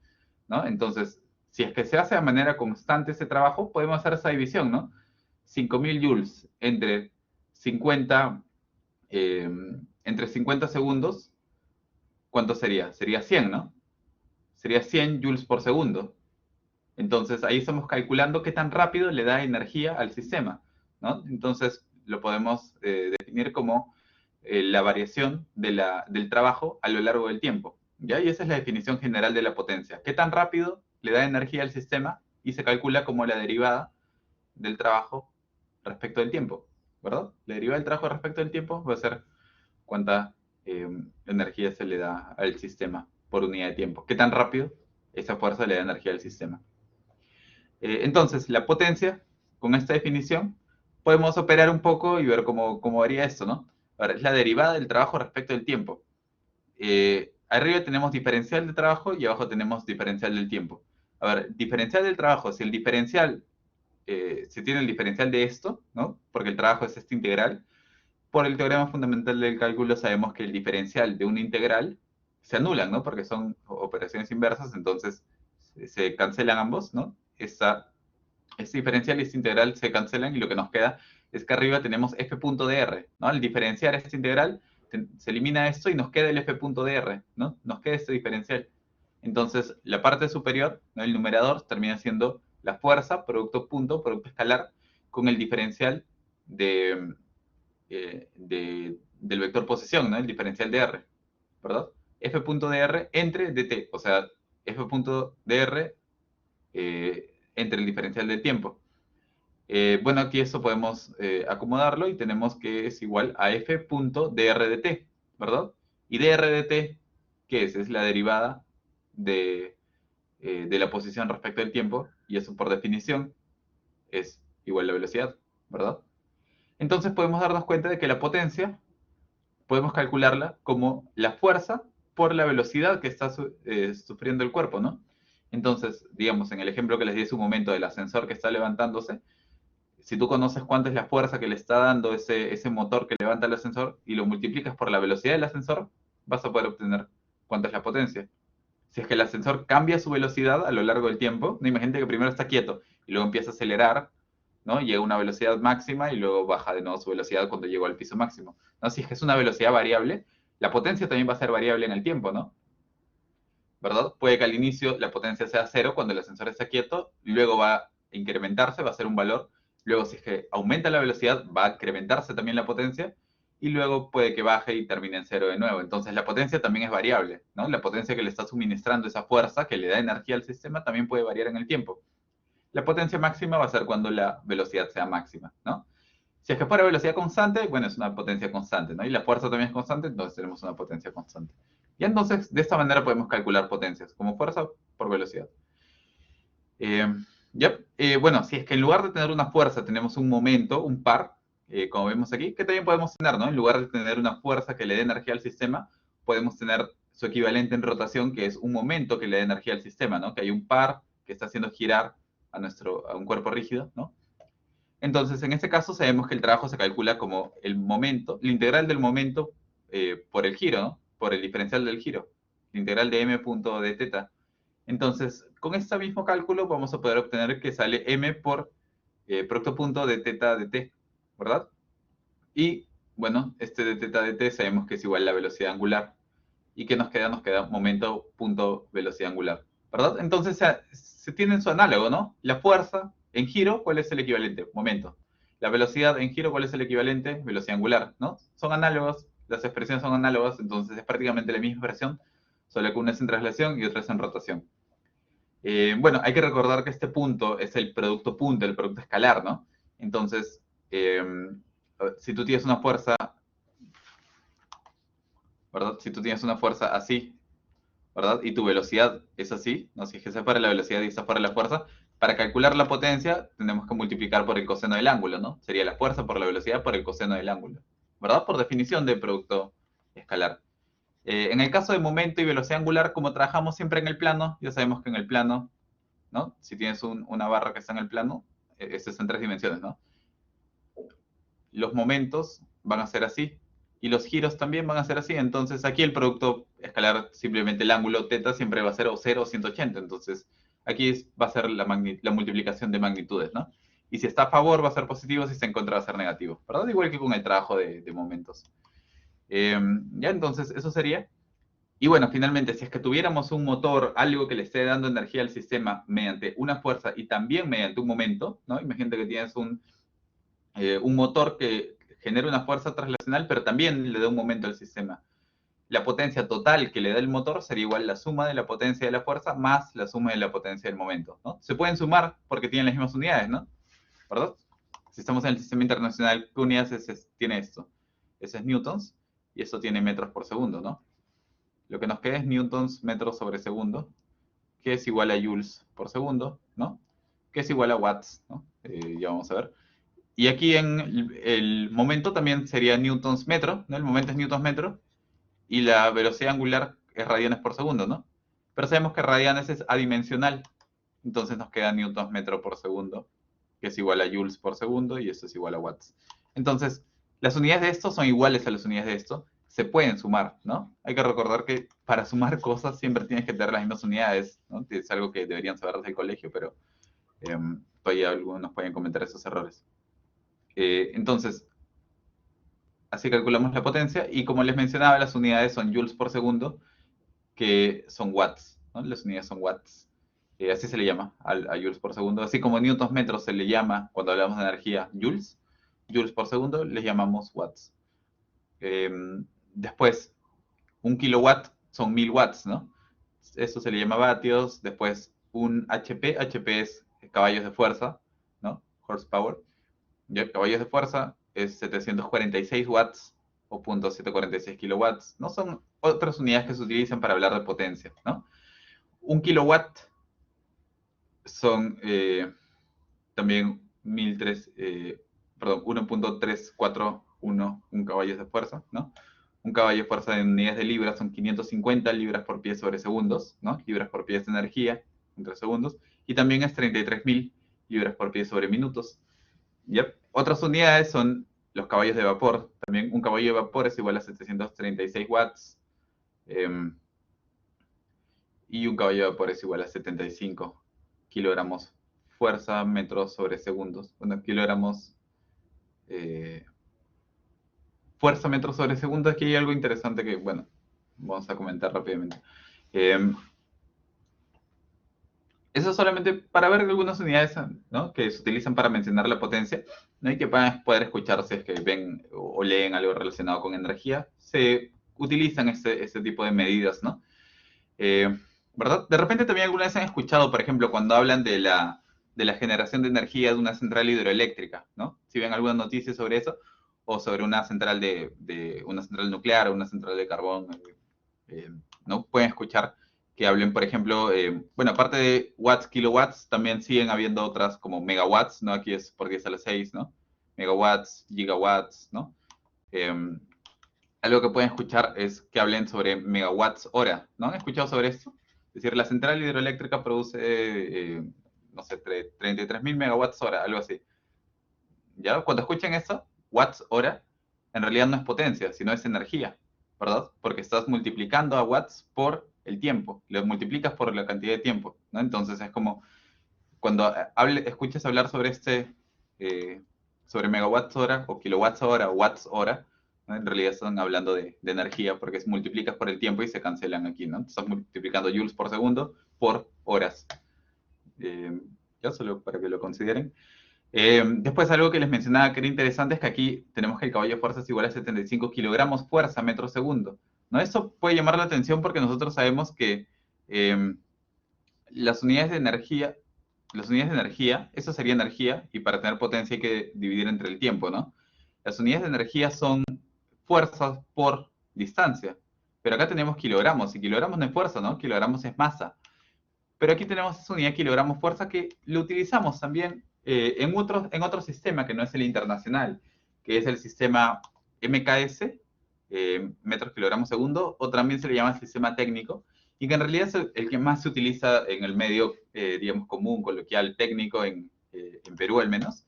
¿no? Entonces, si es que se hace de manera constante ese trabajo, podemos hacer esa división, ¿no? 5.000 joules entre 50, entre 50 segundos, ¿cuánto sería? Sería 100, ¿no? Sería 100 joules por segundo. Entonces, ahí estamos calculando qué tan rápido le da energía al sistema, ¿no? Entonces, lo podemos definir como la variación del trabajo a lo largo del tiempo, ¿ya? Y esa es la definición general de la potencia. ¿Qué tan rápido le da energía al sistema? Y se calcula como la derivada del trabajo respecto del tiempo, ¿verdad? La derivada del trabajo respecto del tiempo va a ser cuánta energía se le da al sistema por unidad de tiempo. ¿Qué tan rápido esa fuerza le da energía al sistema? Entonces, la potencia, con esta definición, podemos operar un poco y ver cómo varía esto, ¿no? Ahora, es la derivada del trabajo respecto del tiempo. Arriba tenemos diferencial de trabajo y abajo tenemos diferencial del tiempo. A ver, diferencial del trabajo, si el diferencial, se tiene el diferencial de esto, ¿no? Porque el trabajo es este integral. Por el teorema fundamental del cálculo sabemos que el diferencial de una integral se anulan, ¿no? Porque son operaciones inversas, entonces se cancelan ambos, ¿no? Este diferencial y este integral se cancelan y lo que nos queda es que arriba tenemos f.dr, ¿no? Al diferenciar este integral, se elimina esto y nos queda el f.dr, ¿no? Nos queda este diferencial. Entonces, la parte superior, ¿no? El numerador, termina siendo la fuerza, producto punto, producto escalar, con el diferencial del vector posición, ¿no? El diferencial de r, ¿verdad? f.dr entre dt, o sea, f.dr entre el diferencial del tiempo. Bueno, aquí esto podemos acomodarlo y tenemos que es igual a f.dr de t, ¿verdad? Y dr de t, ¿qué es? Es la derivada de la posición respecto al tiempo, y eso por definición es igual a la velocidad, ¿verdad? Entonces podemos darnos cuenta de que la potencia podemos calcularla como la fuerza por la velocidad que está sufriendo el cuerpo, ¿no? Entonces, digamos, en el ejemplo que les di hace un momento del ascensor que está levantándose, si tú conoces cuánta es la fuerza que le está dando ese motor que levanta el ascensor y lo multiplicas por la velocidad del ascensor, vas a poder obtener cuánta es la potencia. Si es que el ascensor cambia su velocidad a lo largo del tiempo, no, imagínate que primero está quieto y luego empieza a acelerar, ¿no? Llega a una velocidad máxima y luego baja de nuevo su velocidad cuando llegó al piso máximo, ¿no? Si es que es una velocidad variable, la potencia también va a ser variable en el tiempo, ¿no? ¿Verdad? Puede que al inicio la potencia sea 0 cuando el ascensor está quieto, luego va a incrementarse, va a ser un valor, luego si es que aumenta la velocidad, va a incrementarse también la potencia, y luego puede que baje y termine en 0 de nuevo. Entonces la potencia también es variable, ¿no? La potencia que le está suministrando esa fuerza, que le da energía al sistema, también puede variar en el tiempo. La potencia máxima va a ser cuando la velocidad sea máxima, ¿no? Si es que fuera velocidad constante, bueno, es una potencia constante, ¿no? Y la fuerza también es constante, entonces tenemos una potencia constante. Y entonces, de esta manera podemos calcular potencias, como fuerza por velocidad. Bueno, si es que en lugar de tener una fuerza tenemos un momento, un par, como vemos aquí, que también podemos tener, ¿no? En lugar de tener una fuerza que le dé energía al sistema, podemos tener su equivalente en rotación, que es un momento que le dé energía al sistema, ¿no? Que hay un par que está haciendo girar a un cuerpo rígido, ¿no? Entonces, en este caso sabemos que el trabajo se calcula como el momento, la integral del momento por el giro, ¿no? Por el diferencial del giro, la integral de m punto de teta. Entonces, con este mismo cálculo vamos a poder obtener que sale m por producto punto de teta de t, ¿verdad? Y, bueno, este de teta de t sabemos que es igual a la velocidad angular. ¿Y qué nos queda? Nos queda momento punto velocidad angular, ¿verdad? Entonces se tienen su análogo, ¿no? La fuerza en giro, ¿cuál es el equivalente? Momento. La velocidad en giro, ¿cuál es el equivalente? Velocidad angular, ¿no? Son análogos, las expresiones son análogas, entonces es prácticamente la misma expresión, solo que una es en traslación y otra es en rotación. Bueno, hay que recordar que este punto es el producto punto, el producto escalar, ¿no? Entonces, si tú tienes una fuerza, ¿verdad? Si tú tienes una fuerza así, ¿verdad? Y tu velocidad es así, ¿no? Si es que se para la velocidad y se para la fuerza, para calcular la potencia tenemos que multiplicar por el coseno del ángulo, ¿no? Sería la fuerza por la velocidad por el coseno del ángulo, ¿verdad? Por definición de producto escalar. En el caso de momento y velocidad angular, como trabajamos siempre en el plano, ya sabemos que en el plano, ¿no? Si tienes una barra que está en el plano, esto es en 3 dimensiones, ¿no? Los momentos van a ser así, y los giros también van a ser así. Entonces aquí el producto escalar, simplemente el ángulo θ siempre va a ser o 0 o 180. Entonces aquí va a ser la multiplicación de magnitudes, ¿no? Y si está a favor va a ser positivo, si está en contra va a ser negativo, ¿verdad? Igual que con el trabajo de momentos. Ya, entonces eso sería. Y bueno, finalmente, si es que tuviéramos un motor, algo que le esté dando energía al sistema mediante una fuerza y también mediante un momento, ¿no? Imagínate que tienes un motor que genera una fuerza traslacional, pero también le da un momento al sistema. La potencia total que le da el motor sería igual a la suma de la potencia de la fuerza más la suma de la potencia del momento, ¿no? Se pueden sumar porque tienen las mismas unidades, ¿no? ¿Verdad? Si estamos en el sistema internacional, ¿qué unidades tiene esto? Ese es newtons y eso tiene metros por segundo, ¿no? Lo que nos queda es newtons metros sobre segundo, que es igual a joules por segundo, ¿no? Que es igual a watts, ¿no? Ya vamos a ver. Y aquí en el momento también sería newtons metro, ¿no? El momento es newtons metro y la velocidad angular es radianes por segundo, ¿no? Pero sabemos que radianes es adimensional, entonces nos queda newtons metro por segundo, que es igual a joules por segundo y eso es igual a watts. Entonces, las unidades de esto son iguales a las unidades de esto, se pueden sumar, ¿no? Hay que recordar que para sumar cosas siempre tienes que tener las mismas unidades, ¿no? Es algo que deberían saber desde el colegio, pero todavía algunos pueden cometer esos errores. Entonces, así calculamos la potencia y como les mencionaba, las unidades son joules por segundo, que son watts, ¿no? Las unidades son watts. Así se le llama a joules por segundo. Así como newtons metros se le llama cuando hablamos de energía joules, joules por segundo les llamamos watts. Después, un kilowatt son 1000 watts, ¿no? Eso se le llama vatios. Después, un HP, HP es caballos de fuerza, ¿no? Horsepower. ¿Ya? Caballos de fuerza es 746 watts o 0.746 kilowatts, ¿no? Son otras unidades que se utilizan para hablar de potencia, ¿no? Un kilowatt son también 1.341 caballos de fuerza, ¿no? Un caballo de fuerza en unidades de libras son 550 libras por pie sobre segundos, ¿no? Libras por pie es energía entre segundos, y también es 33.000 libras por pie sobre minutos. Yep. Otras unidades son los caballos de vapor. También un caballo de vapor es igual a 736 watts. Y un caballo de vapor es igual a 75 kilogramos fuerza metros sobre segundos. Bueno, kilogramos fuerza metros sobre segundo. Aquí hay algo interesante que, bueno, vamos a comentar rápidamente. Eso solamente para ver algunas unidades, ¿no? Que se utilizan para mencionar la potencia, ¿no? Y que van a poder escuchar si es que ven o leen algo relacionado con energía. Se utilizan este tipo de medidas, ¿no? ¿Verdad? De repente también alguna vez han escuchado, por ejemplo, cuando hablan de la generación de energía de una central hidroeléctrica, ¿no? Si ven alguna noticia sobre eso, o sobre una central una central nuclear o una central de carbón, ¿no? Pueden escuchar que hablen, por ejemplo, bueno, aparte de watts, kilowatts, también siguen habiendo otras como megawatts, ¿no? Aquí es por 10 a la 6, ¿no? Megawatts, gigawatts, ¿no? Algo que pueden escuchar es que hablen sobre megawatts hora, ¿no? ¿Han escuchado sobre esto? Es decir, la central hidroeléctrica produce, no sé, 33.000 megawatts hora, algo así. ¿ya? Cuando escuchen eso, watts hora, en realidad no es potencia, sino es energía, ¿verdad? Porque estás multiplicando a watts por el tiempo, lo multiplicas por la cantidad de tiempo, ¿no? Entonces es como cuando escuches hablar sobre sobre megawatts hora o kilowatts hora o watts hora, ¿no? En realidad están hablando de energía porque se multiplicas por el tiempo y se cancelan aquí, ¿no? Estás multiplicando joules por segundo por horas. Ya solo para que lo consideren. Después algo que les mencionaba que era interesante es que aquí tenemos que el caballo de fuerza es igual a 75 kilogramos fuerza metro segundo, ¿no? Esto puede llamar la atención porque nosotros sabemos que las unidades de energía, eso sería energía, y para tener potencia hay que dividir entre el tiempo, ¿no? Las unidades de energía son fuerzas por distancia, pero acá tenemos kilogramos, y kilogramos no es fuerza, ¿no? Kilogramos es masa. Pero aquí tenemos esa unidad de kilogramos fuerza que lo utilizamos también en otro sistema que no es el internacional, que es el sistema MKS, metros kilogramos segundo, o también se le llama sistema técnico, y que en realidad es el que más se utiliza en el medio, digamos, común, coloquial, técnico, en Perú al menos,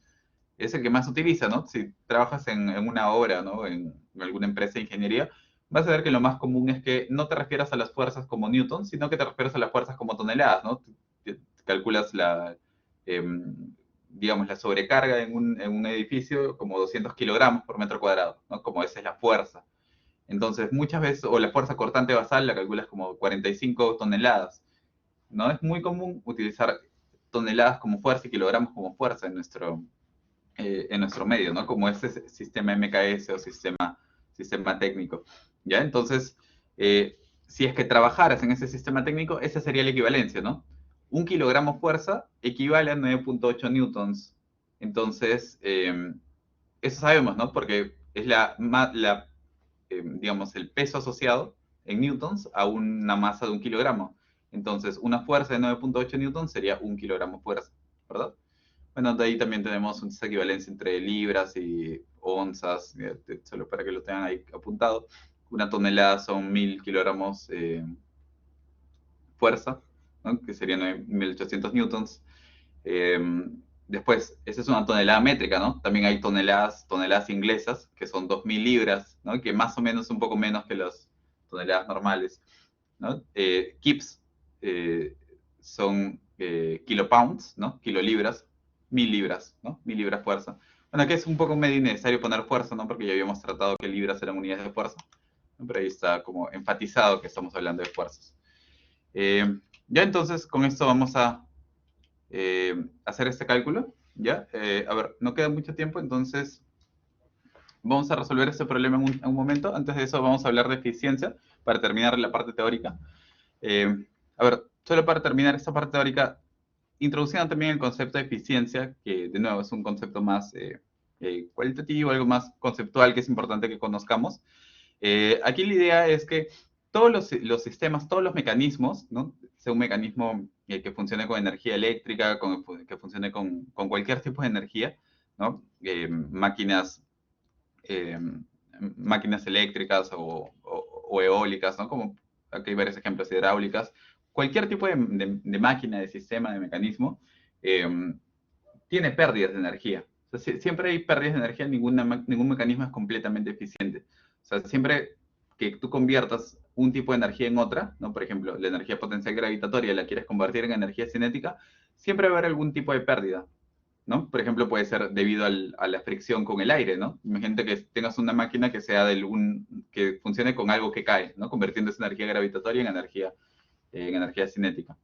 es el que más se utiliza, ¿no? Si trabajas en una obra, ¿no? En alguna empresa de ingeniería, vas a ver que lo más común es que no te refieras a las fuerzas como newtons, sino que te refieres a las fuerzas como toneladas, ¿no? Calculas eh, digamos, la sobrecarga en un edificio como 200 kilogramos por metro cuadrado, ¿no? Como esa es la fuerza. Entonces, muchas veces, o la fuerza cortante basal la calculas como 45 toneladas, ¿no? Es muy común utilizar toneladas como fuerza y kilogramos como fuerza en nuestro medio, ¿no? Como ese sistema MKS o sistema técnico, ¿ya? Entonces, si es que trabajaras en ese sistema técnico, esa sería la equivalencia, ¿no? Un kilogramo fuerza equivale a 9.8 newtons. Entonces, eso sabemos, ¿no? Porque es digamos, el peso asociado en newtons a una masa de un kilogramo. Entonces, una fuerza de 9.8 newtons sería un kilogramo fuerza, ¿verdad? Bueno, de ahí también tenemos esa equivalencia entre libras y onzas, solo para que lo tengan ahí apuntado. Una tonelada son 1000 kilogramos fuerza, ¿no? Que serían 1800 newtons. Eh, Después, esa es una tonelada métrica, ¿no? También hay toneladas inglesas, que son 2000 libras, ¿no? Que más o menos un poco menos que las toneladas normales, ¿no? Kips son kilopounds, ¿no? Kilolibras, 1000 libras, ¿no? 1000 libras fuerza. Bueno, aquí es un poco medio innecesario poner fuerza, ¿no? Porque ya habíamos tratado que libras eran unidades de fuerza, ¿no? Pero ahí está como enfatizado que estamos hablando de fuerzas. Ya entonces, con esto vamos a hacer este cálculo, ¿ya? A ver, no queda mucho tiempo, entonces vamos a resolver este problema en un momento. Antes de eso vamos a hablar de eficiencia para terminar la parte teórica. A ver, solo para terminar esta parte teórica, introduciendo también el concepto de eficiencia, que de nuevo es un concepto más cualitativo, algo más conceptual que es importante que conozcamos. Aquí la idea es que todos los sistemas, todos los mecanismos, ¿no? Sea un mecanismo que funcione con energía eléctrica, que funcione con cualquier tipo de energía, ¿no? Eh, máquinas eléctricas o eólicas, ¿no? Como aquí hay varios ejemplos hidráulicas. Cualquier tipo de máquina, de sistema, de mecanismo, tiene pérdidas de energía. O sea, siempre hay pérdidas de energía, ningún mecanismo es completamente eficiente. O sea, siempre que tú conviertas un tipo de energía en otra, ¿no? Por ejemplo, la energía potencial gravitatoria la quieres convertir en energía cinética, siempre va a haber algún tipo de pérdida, ¿no? Por ejemplo, puede ser debido a la fricción con el aire, ¿no? Imagínate que tengas una máquina que sea que funcione con algo que cae, ¿no? Convirtiendo esa energía gravitatoria en energía cinética.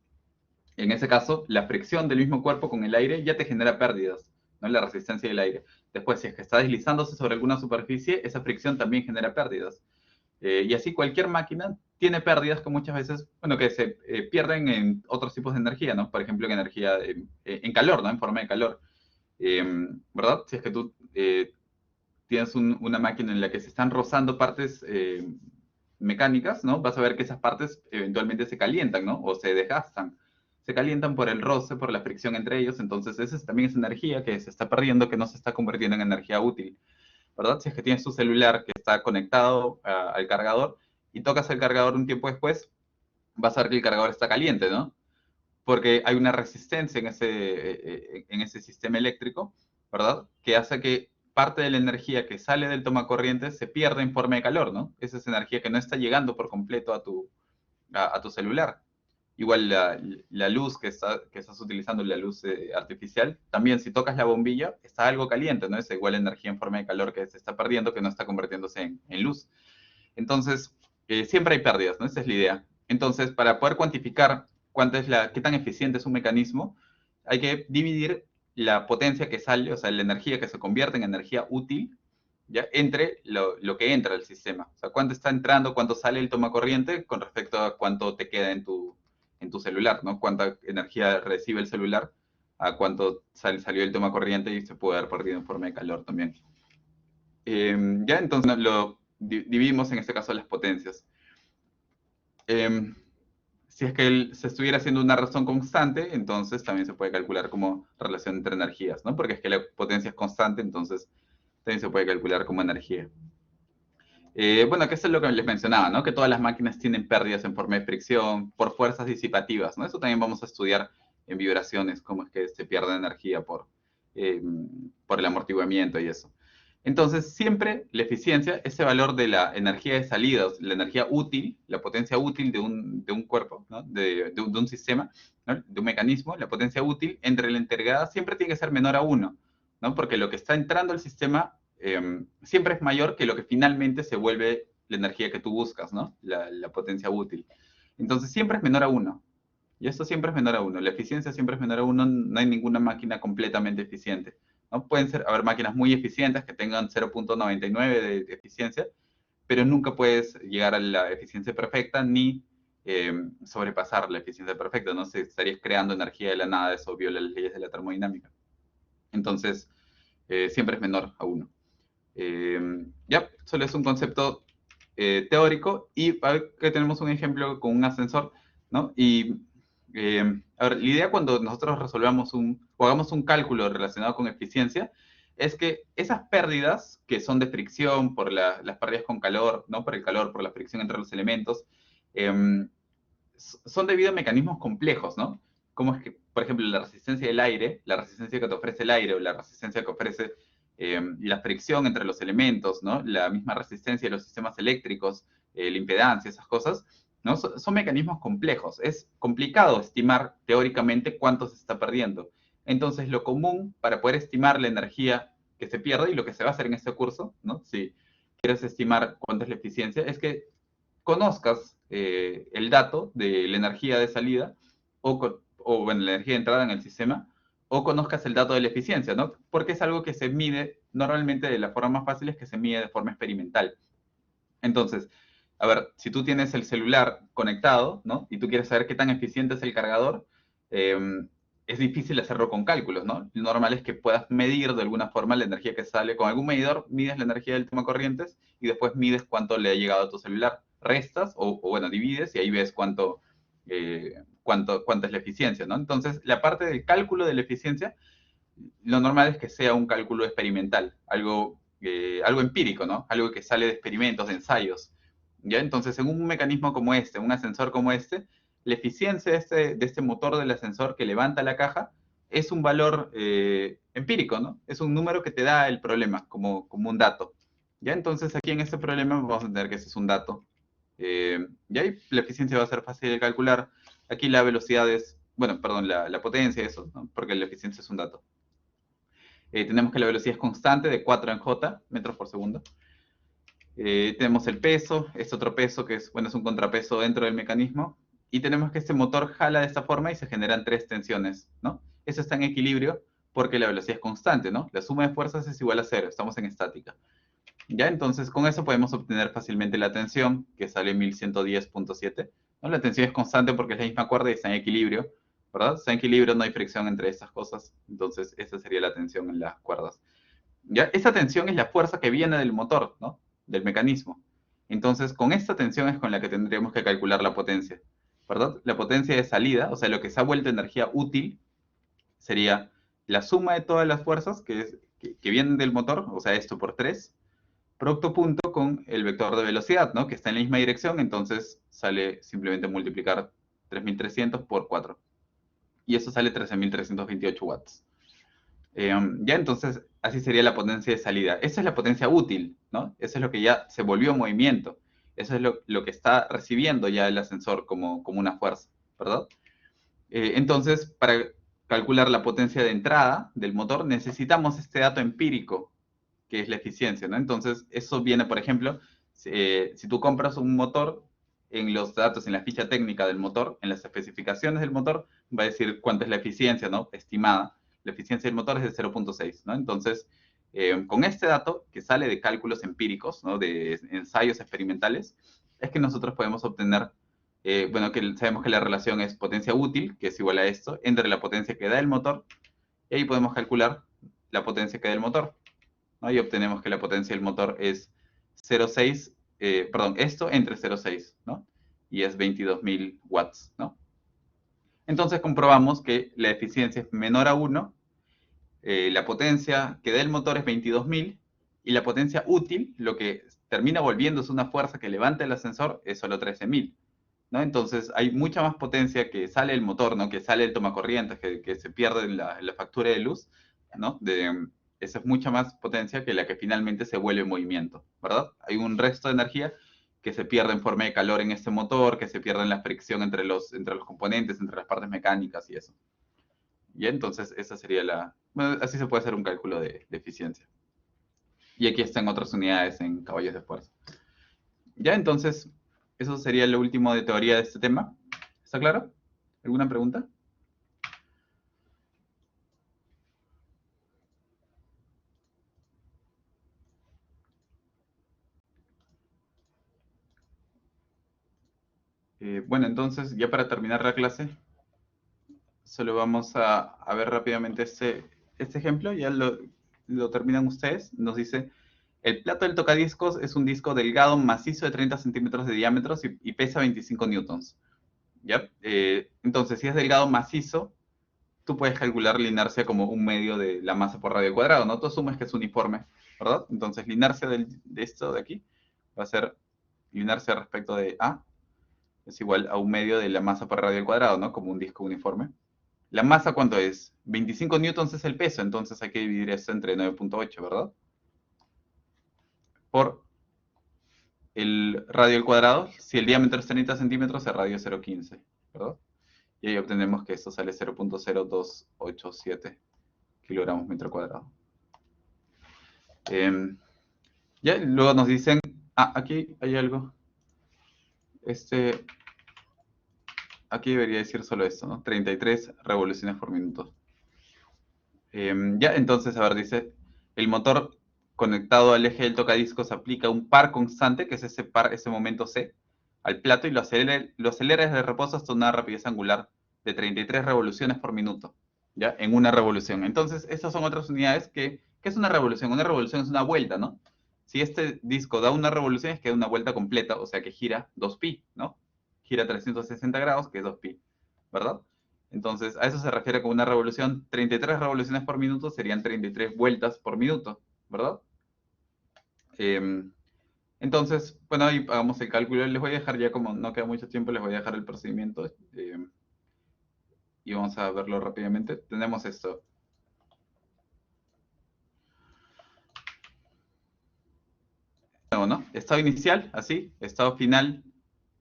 En ese caso, la fricción del mismo cuerpo con el aire ya te genera pérdidas, ¿no? La resistencia del aire. Después, si es que está deslizándose sobre alguna superficie, esa fricción también genera pérdidas. Y así cualquier máquina tiene pérdidas que muchas veces, bueno, que se pierden en otros tipos de energía, ¿no? Por ejemplo, en energía, en calor, ¿no? En forma de calor. ¿Verdad? Si es que tú tienes una máquina en la que se están rozando partes mecánicas, ¿no? Vas a ver que esas partes eventualmente se calientan, ¿no? O se desgastan. Se calientan por el roce, por la fricción entre ellos, entonces esa también es energía que se está perdiendo, que no se está convirtiendo en energía útil, ¿verdad? Si es que tienes tu celular que está conectado al cargador y tocas el cargador un tiempo después, vas a ver que el cargador está caliente, ¿no? Porque hay una resistencia en ese sistema eléctrico ¿verdad? Que hace que parte de la energía que sale del tomacorriente se pierda en forma de calor, ¿no? Esa es energía que no está llegando por completo a tu celular. Igual la luz que estás utilizando, la luz artificial, también si tocas la bombilla, está algo caliente, ¿no? Es igual energía en forma de calor que se está perdiendo, que no está convirtiéndose en luz. Entonces, siempre hay pérdidas, ¿no? Esa es la idea. Entonces, para poder cuantificar qué tan eficiente es un mecanismo, hay que dividir la potencia que sale, o sea, la energía que se convierte en energía útil, ¿ya? Entre lo que entra al sistema. O sea, cuánto está entrando, cuánto sale el tomacorriente con respecto a cuánto te queda en tu celular, ¿no? Cuánta energía recibe el celular, a cuánto salió el tomacorriente y se puede haber perdido en forma de calor también. Ya, entonces lo dividimos en este caso las potencias. Si es que se estuviera haciendo una razón constante, entonces también se puede calcular como relación entre energías, ¿no? Porque es que la potencia es constante, entonces también se puede calcular como energía. Bueno, que eso es lo que les mencionaba, ¿no? Que todas las máquinas tienen pérdidas en forma de fricción por fuerzas disipativas, ¿no? Eso también vamos a estudiar en vibraciones, cómo es que se pierde energía por el amortiguamiento y eso. Entonces, siempre la eficiencia, ese valor de la energía de salida, la energía útil, la potencia útil de un cuerpo, ¿no? de un sistema, ¿no? De un mecanismo, la potencia útil entre la integrada siempre tiene que ser menor a 1, ¿no? Porque lo que está entrando al sistema siempre es mayor que lo que finalmente se vuelve la energía que tú buscas, ¿no? La potencia útil. Entonces, siempre es menor a 1. Y esto siempre es menor a 1. La eficiencia siempre es menor a 1. No hay ninguna máquina completamente eficiente. ¿No? Pueden haber máquinas muy eficientes que tengan 0.99 de eficiencia, pero nunca puedes llegar a la eficiencia perfecta ni sobrepasar la eficiencia perfecta, ¿no? Si estarías creando energía de la nada, eso viola las leyes de la termodinámica. Entonces, siempre es menor a 1. Ya, solo es un concepto teórico y que tenemos un ejemplo con un ascensor, ¿no? Y a ver, la idea cuando nosotros resolvamos o hagamos un cálculo relacionado con eficiencia es que esas pérdidas que son de fricción por las pérdidas con calor, ¿no? Por el calor, por la fricción entre los elementos, son debido a mecanismos complejos, ¿no? Como es que, por ejemplo, la resistencia del aire, la resistencia que te ofrece el aire o la resistencia que ofrece la fricción entre los elementos, ¿no? La misma resistencia de los sistemas eléctricos, la impedancia, esas cosas, ¿no? Son mecanismos complejos. Es complicado estimar teóricamente cuánto se está perdiendo. Entonces, lo común para poder estimar la energía que se pierde y lo que se va a hacer en este curso, ¿no? Si quieres estimar cuánto es la eficiencia, es que conozcas el dato de la energía de salida o bueno, la energía de entrada en el sistema, o conozcas el dato de la eficiencia, ¿no? Porque es algo que se mide normalmente de la forma más fácil es que se mide de forma experimental. Entonces, a ver, si tú tienes el celular conectado, ¿no? Y tú quieres saber qué tan eficiente es el cargador, eh, es difícil hacerlo con cálculos, ¿no? Lo normal es que puedas medir de alguna forma la energía que sale. Con algún medidor mides la energía del tomacorrientes y después mides cuánto le ha llegado a tu celular. Restas bueno, divides y ahí ves cuánta es la eficiencia, ¿no? Entonces, la parte del cálculo de la eficiencia, lo normal es que sea un cálculo experimental, algo empírico, ¿no? Algo que sale de experimentos, de ensayos. ¿Ya? Entonces, en un mecanismo como este, un ascensor como este, la eficiencia de este motor del ascensor que levanta la caja es un valor empírico, ¿no? Es un número que te da el problema como un dato. ¿Ya? Entonces, aquí en este problema vamos a tener que ese es un dato. Y ahí la eficiencia va a ser fácil de calcular. Aquí la velocidad es, bueno, perdón, la potencia, eso, ¿no? Porque la eficiencia es un dato. Tenemos que la velocidad es constante de 4 en J, metros por segundo. Tenemos el peso, es otro peso que es, bueno, es un contrapeso dentro del mecanismo. Y tenemos que este motor jala de esta forma y se generan 3 tensiones, ¿no? Eso está en equilibrio porque la velocidad es constante, ¿no? La suma de fuerzas es igual a 0, estamos en estática. ¿Ya? Entonces, con eso podemos obtener fácilmente la tensión, que sale 1110.7. ¿No? La tensión es constante porque es la misma cuerda y está en equilibrio, ¿verdad? Está en equilibrio, no hay fricción entre estas cosas. Entonces, esa sería la tensión en las cuerdas. ¿Ya? Esa tensión es la fuerza que viene del motor, ¿no? Del mecanismo. Entonces, con esta tensión es con la que tendríamos que calcular la potencia, ¿verdad? La potencia de salida, o sea, lo que se ha vuelto energía útil, sería la suma de todas las fuerzas que vienen del motor, o sea, esto por 3, producto punto con el vector de velocidad, ¿no? Que está en la misma dirección, entonces sale simplemente multiplicar 3300 por 4. Y eso sale 13.328 watts. Ya entonces, así sería la potencia de salida. Esa es la potencia útil, ¿no? Eso es lo que ya se volvió movimiento. Eso es lo que está recibiendo ya el ascensor como una fuerza, ¿verdad? Entonces, para calcular la potencia de entrada del motor, necesitamos este dato empírico, que es la eficiencia, ¿no? Entonces, eso viene, por ejemplo, si tú compras un motor, en los datos, en la ficha técnica del motor, en las especificaciones del motor, va a decir cuánta es la eficiencia, ¿no? Estimada. La eficiencia del motor es de 0.6, ¿no? Entonces, con este dato, que sale de cálculos empíricos, ¿no? De ensayos experimentales, es que nosotros podemos obtener, bueno, que sabemos que la relación es potencia útil, que es igual a esto, entre la potencia que da el motor, y ahí podemos calcular la potencia que da el motor, ¿no? Y obtenemos que la potencia del motor es 0,6, perdón, esto entre 0,6, ¿no? Y es 22.000 watts, ¿no? Entonces comprobamos que la eficiencia es menor a 1, la potencia que da el motor es 22.000 y la potencia útil, lo que termina volviéndose una fuerza que levanta el ascensor, es solo 13.000, ¿no? Entonces hay mucha más potencia que sale el motor, ¿no? Que sale el tomacorrientes, que se pierde la factura de luz, ¿no? Esa es mucha más potencia que la que finalmente se vuelve en movimiento, ¿verdad? Hay un resto de energía que se pierde en forma de calor en este motor, que se pierde en la fricción entre los componentes, entre las partes mecánicas y eso. Y entonces esa sería bueno, así se puede hacer un cálculo de eficiencia. Y aquí están otras unidades en caballos de fuerza. Ya, entonces, eso sería lo último de teoría de este tema. ¿Está claro? ¿Alguna pregunta? Bueno, entonces, ya para terminar la clase, solo vamos a ver rápidamente este ejemplo. Ya lo terminan ustedes. Nos dice, el plato del tocadiscos es un disco delgado, macizo de 30 centímetros de diámetro y pesa 25 newtons. ¿Ya? Entonces, si es delgado, macizo, tú puedes calcular la inercia como un medio de la masa por radio al cuadrado, ¿no? Tú asumes que es uniforme, ¿verdad? Entonces, la inercia de esto de aquí va a ser la inercia respecto de A es igual a un medio de la masa por radio al cuadrado, ¿no? Como un disco uniforme. ¿La masa cuánto es? 25 newtons es el peso, entonces hay que dividir esto entre 9.8, ¿verdad? Por el radio al cuadrado, si el diámetro es 30 centímetros, el radio es 0.15, ¿verdad? Y ahí obtenemos que esto sale 0.0287 kilogramos metro cuadrado. Ya, luego nos dicen, aquí hay algo. Aquí debería decir solo esto, ¿no? 33 revoluciones por minuto. Ya, entonces, a ver, dice, el motor conectado al eje del tocadiscos aplica un par constante, que es ese par, ese momento C, al plato y lo acelera desde reposo hasta una rapidez angular de 33 revoluciones por minuto, ¿ya? En una revolución. Entonces, estas son otras unidades ¿qué es una revolución? Una revolución es una vuelta, ¿no? Si este disco da una revolución, es que da una vuelta completa, o sea que gira 2pi, ¿no? Gira 360 grados, que es 2pi, ¿verdad? Entonces, a eso se refiere con una revolución. 33 revoluciones por minuto serían 33 vueltas por minuto, ¿verdad? Entonces, bueno, ahí hagamos el cálculo. Les voy a dejar ya, como no queda mucho tiempo, les voy a dejar el procedimiento. Y vamos a verlo rápidamente. Tenemos esto. ¿No? Estado inicial, así. Estado final,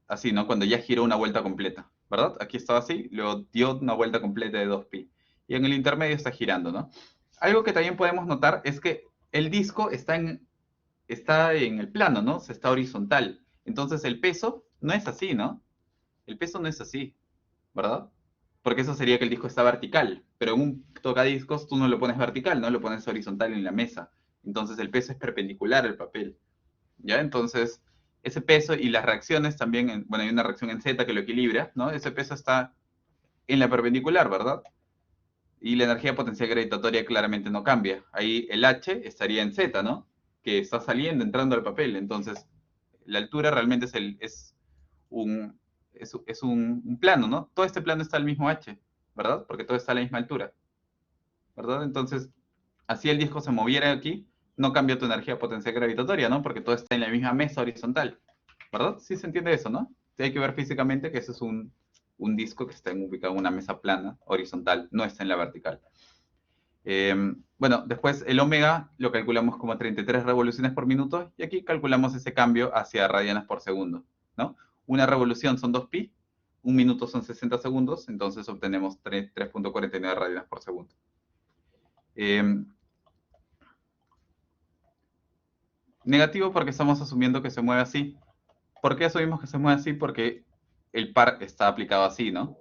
así, ¿no? Cuando ya giró una vuelta completa, ¿verdad? Aquí estaba así, luego dio una vuelta completa de 2pi. Y en el intermedio está girando, ¿no? Algo que también podemos notar es que el disco está en el plano, ¿no? Se está horizontal. Entonces el peso no es así, ¿no? El peso no es así, ¿verdad? Porque eso sería que el disco está vertical. Pero en un tocadiscos tú no lo pones vertical, ¿no? Lo pones horizontal en la mesa. Entonces el peso es perpendicular al papel. ¿Ya? Entonces, ese peso y las reacciones también, bueno, hay una reacción en Z que lo equilibra, ¿no? Ese peso está en la perpendicular, ¿verdad? Y la energía potencial gravitatoria claramente no cambia. Ahí el H estaría en Z, ¿no? Que está saliendo, entrando al papel. Entonces, la altura realmente es un plano, ¿no? Todo este plano está al mismo H, ¿verdad? Porque todo está a la misma altura, ¿verdad? Entonces, así el disco se moviera aquí, no cambia tu energía potencial gravitatoria, ¿no? Porque todo está en la misma mesa horizontal, ¿verdad? Sí se entiende eso, ¿no? Sí, hay que ver físicamente que ese es un disco que está ubicado en una mesa plana, horizontal, no está en la vertical. Bueno, después el omega lo calculamos como 33 revoluciones por minuto y aquí calculamos ese cambio hacia radianes por segundo, ¿no? Una revolución son 2pi, un minuto son 60 segundos, entonces obtenemos 3.49 radianes por segundo. Negativo porque estamos asumiendo que se mueve así. ¿Por qué asumimos que se mueve así? Porque el par está aplicado así, ¿no?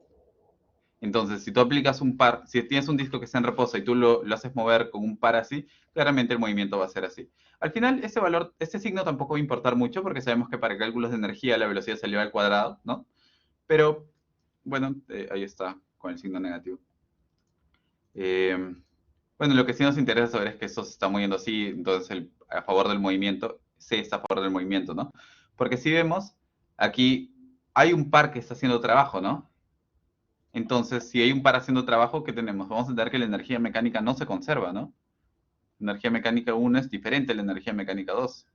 Entonces, si tú aplicas un par, si tienes un disco que está en reposo y tú lo haces mover con un par así, claramente el movimiento va a ser así. Al final, ese valor, este signo tampoco va a importar mucho porque sabemos que para cálculos de energía la velocidad se eleva al cuadrado, ¿no? Pero, bueno, ahí está, con el signo negativo. Bueno, lo que sí nos interesa saber es que esto se está moviendo así, entonces a favor del movimiento, C está a favor del movimiento, ¿no? Porque si vemos, aquí hay un par que está haciendo trabajo, ¿no? Entonces, si hay un par haciendo trabajo, ¿qué tenemos? Vamos a entender que la energía mecánica no se conserva, ¿no? La energía mecánica 1 es diferente a la energía mecánica 2.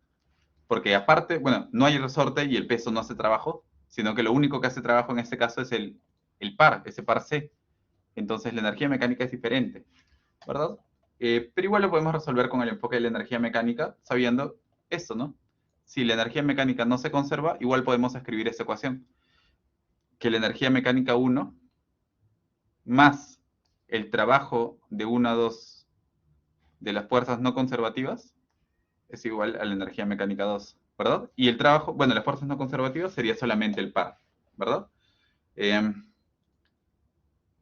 Porque aparte, bueno, no hay resorte y el peso no hace trabajo, sino que lo único que hace trabajo en este caso es el par, ese par C. Entonces la energía mecánica es diferente, ¿verdad? Pero igual lo podemos resolver con el enfoque de la energía mecánica, sabiendo esto, ¿no? Si la energía mecánica no se conserva, igual podemos escribir esta ecuación. Que la energía mecánica 1 más el trabajo de 1 a 2 de las fuerzas no conservativas es igual a la energía mecánica 2, ¿verdad? Y el trabajo, bueno, las fuerzas no conservativas sería solamente el par, ¿verdad?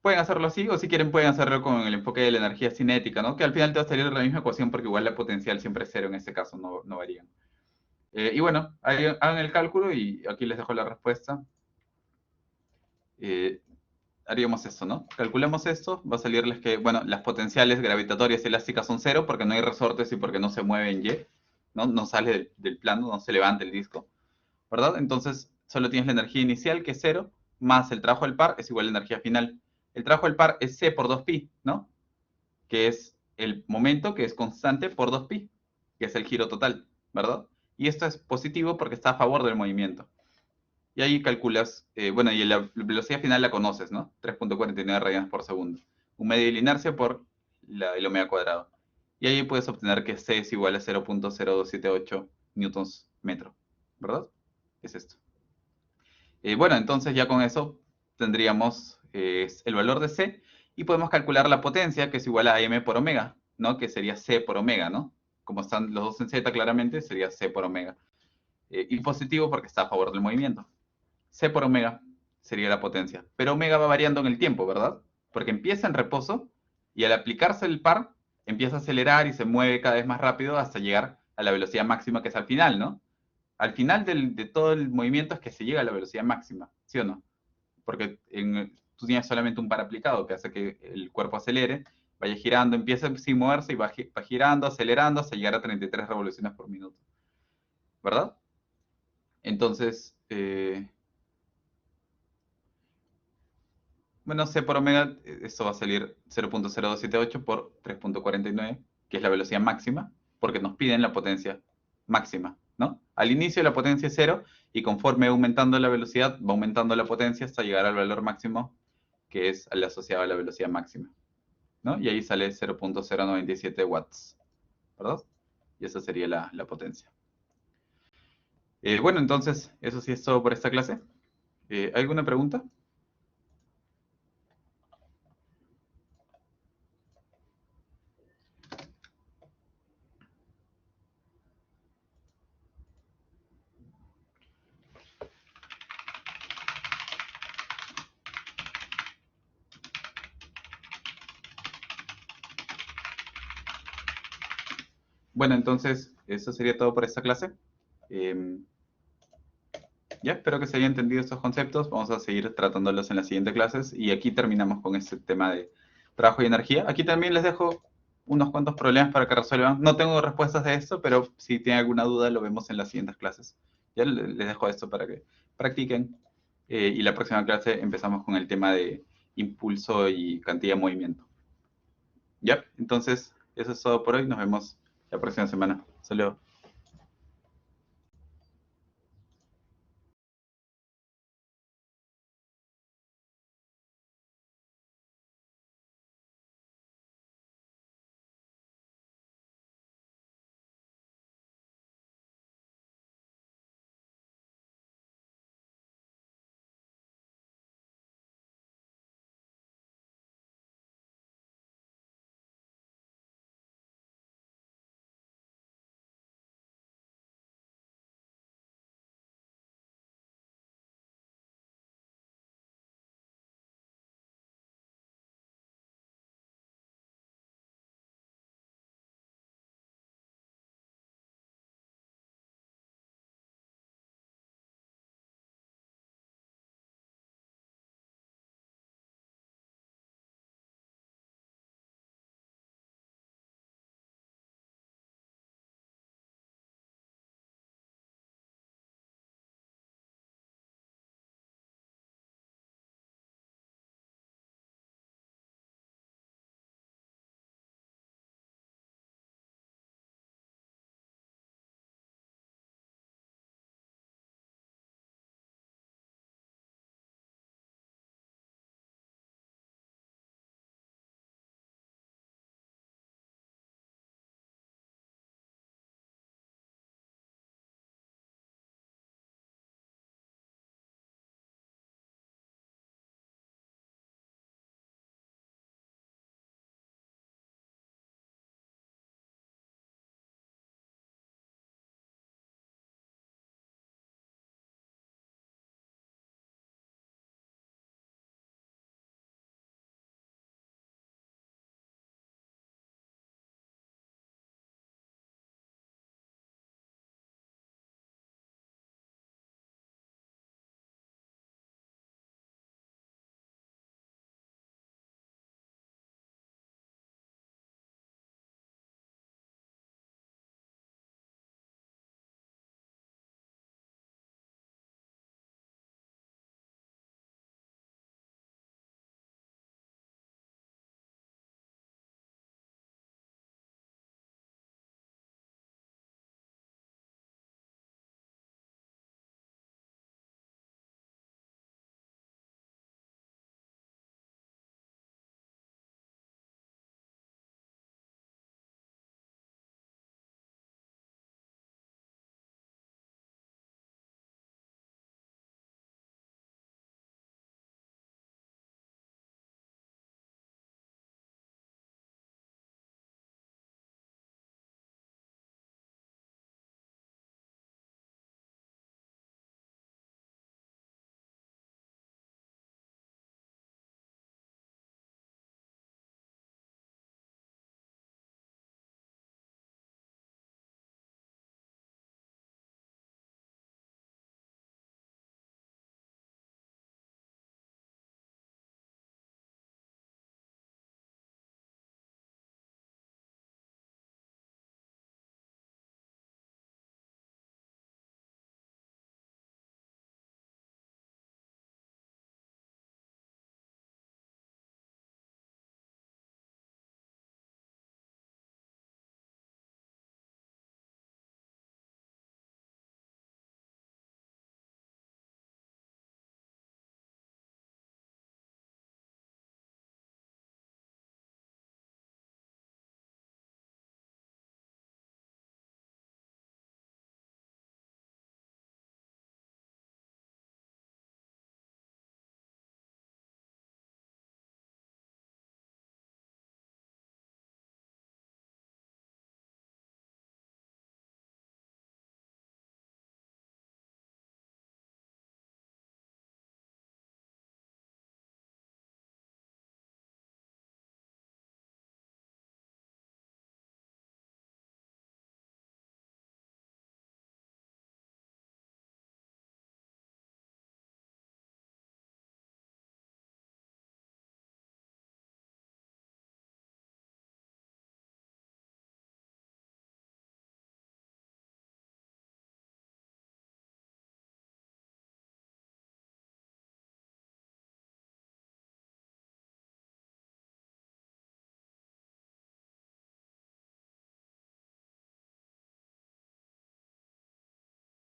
Pueden hacerlo así, o si quieren pueden hacerlo con el enfoque de la energía cinética, ¿no? Que al final te va a salir la misma ecuación porque igual la potencial siempre es cero en este caso, no varía. Y bueno, ahí hagan el cálculo y aquí les dejo la respuesta. Haríamos esto, ¿no? Calculemos esto, va a salirles que, bueno, las potenciales gravitatorias y elásticas son cero porque no hay resortes y porque no se mueve en Y, ¿no? No sale del plano, no se levanta el disco, ¿verdad? Entonces, solo tienes la energía inicial, que es cero, más el trabajo del par es igual a la energía final. El trabajo del par es C por 2pi, ¿no? Que es el momento que es constante por 2pi, que es el giro total, ¿verdad? Y esto es positivo porque está a favor del movimiento. Y ahí calculas, bueno, y la velocidad final la conoces, ¿no? 3.49 radianes por segundo. Un medio de la inercia por el omega cuadrado. Y ahí puedes obtener que C es igual a 0.0278 newtons metro, ¿verdad? Es esto. Bueno, entonces ya con eso tendríamos el valor de C y podemos calcular la potencia, que es igual a m por omega, ¿no? Que sería C por omega, ¿no? Como están los dos en Z claramente, sería C por omega. Y positivo porque está a favor del movimiento. C por omega sería la potencia. Pero omega va variando en el tiempo, ¿verdad? Porque empieza en reposo y al aplicarse el par, empieza a acelerar y se mueve cada vez más rápido hasta llegar a la velocidad máxima que es al final, ¿no? Al final de todo el movimiento es que se llega a la velocidad máxima, ¿sí o no? Porque tú tienes solamente un par aplicado que hace que el cuerpo acelere, vaya girando, empieza sin moverse y va girando, acelerando hasta llegar a 33 revoluciones por minuto, ¿verdad? Entonces, bueno, C por omega, esto va a salir 0.0278 por 3.49, que es la velocidad máxima, porque nos piden la potencia máxima, ¿no? Al inicio la potencia es 0 y conforme aumentando la velocidad, va aumentando la potencia hasta llegar al valor máximo, que es el asociado a la velocidad máxima, ¿no? Y ahí sale 0.097 watts, ¿verdad? Y esa sería la potencia. Bueno, entonces, eso sí es todo por esta clase. ¿Alguna pregunta? Bueno, entonces, eso sería todo por esta clase. Ya, espero que se hayan entendido estos conceptos. Vamos a seguir tratándolos en las siguientes clases. Y aquí terminamos con este tema de trabajo y energía. Aquí también les dejo unos cuantos problemas para que resuelvan. No tengo respuestas de esto, pero si tienen alguna duda lo vemos en las siguientes clases. Ya les dejo esto para que practiquen. Y la próxima clase empezamos con el tema de impulso y cantidad de movimiento. Ya, entonces, eso es todo por hoy. Nos vemos la próxima semana. Hasta luego.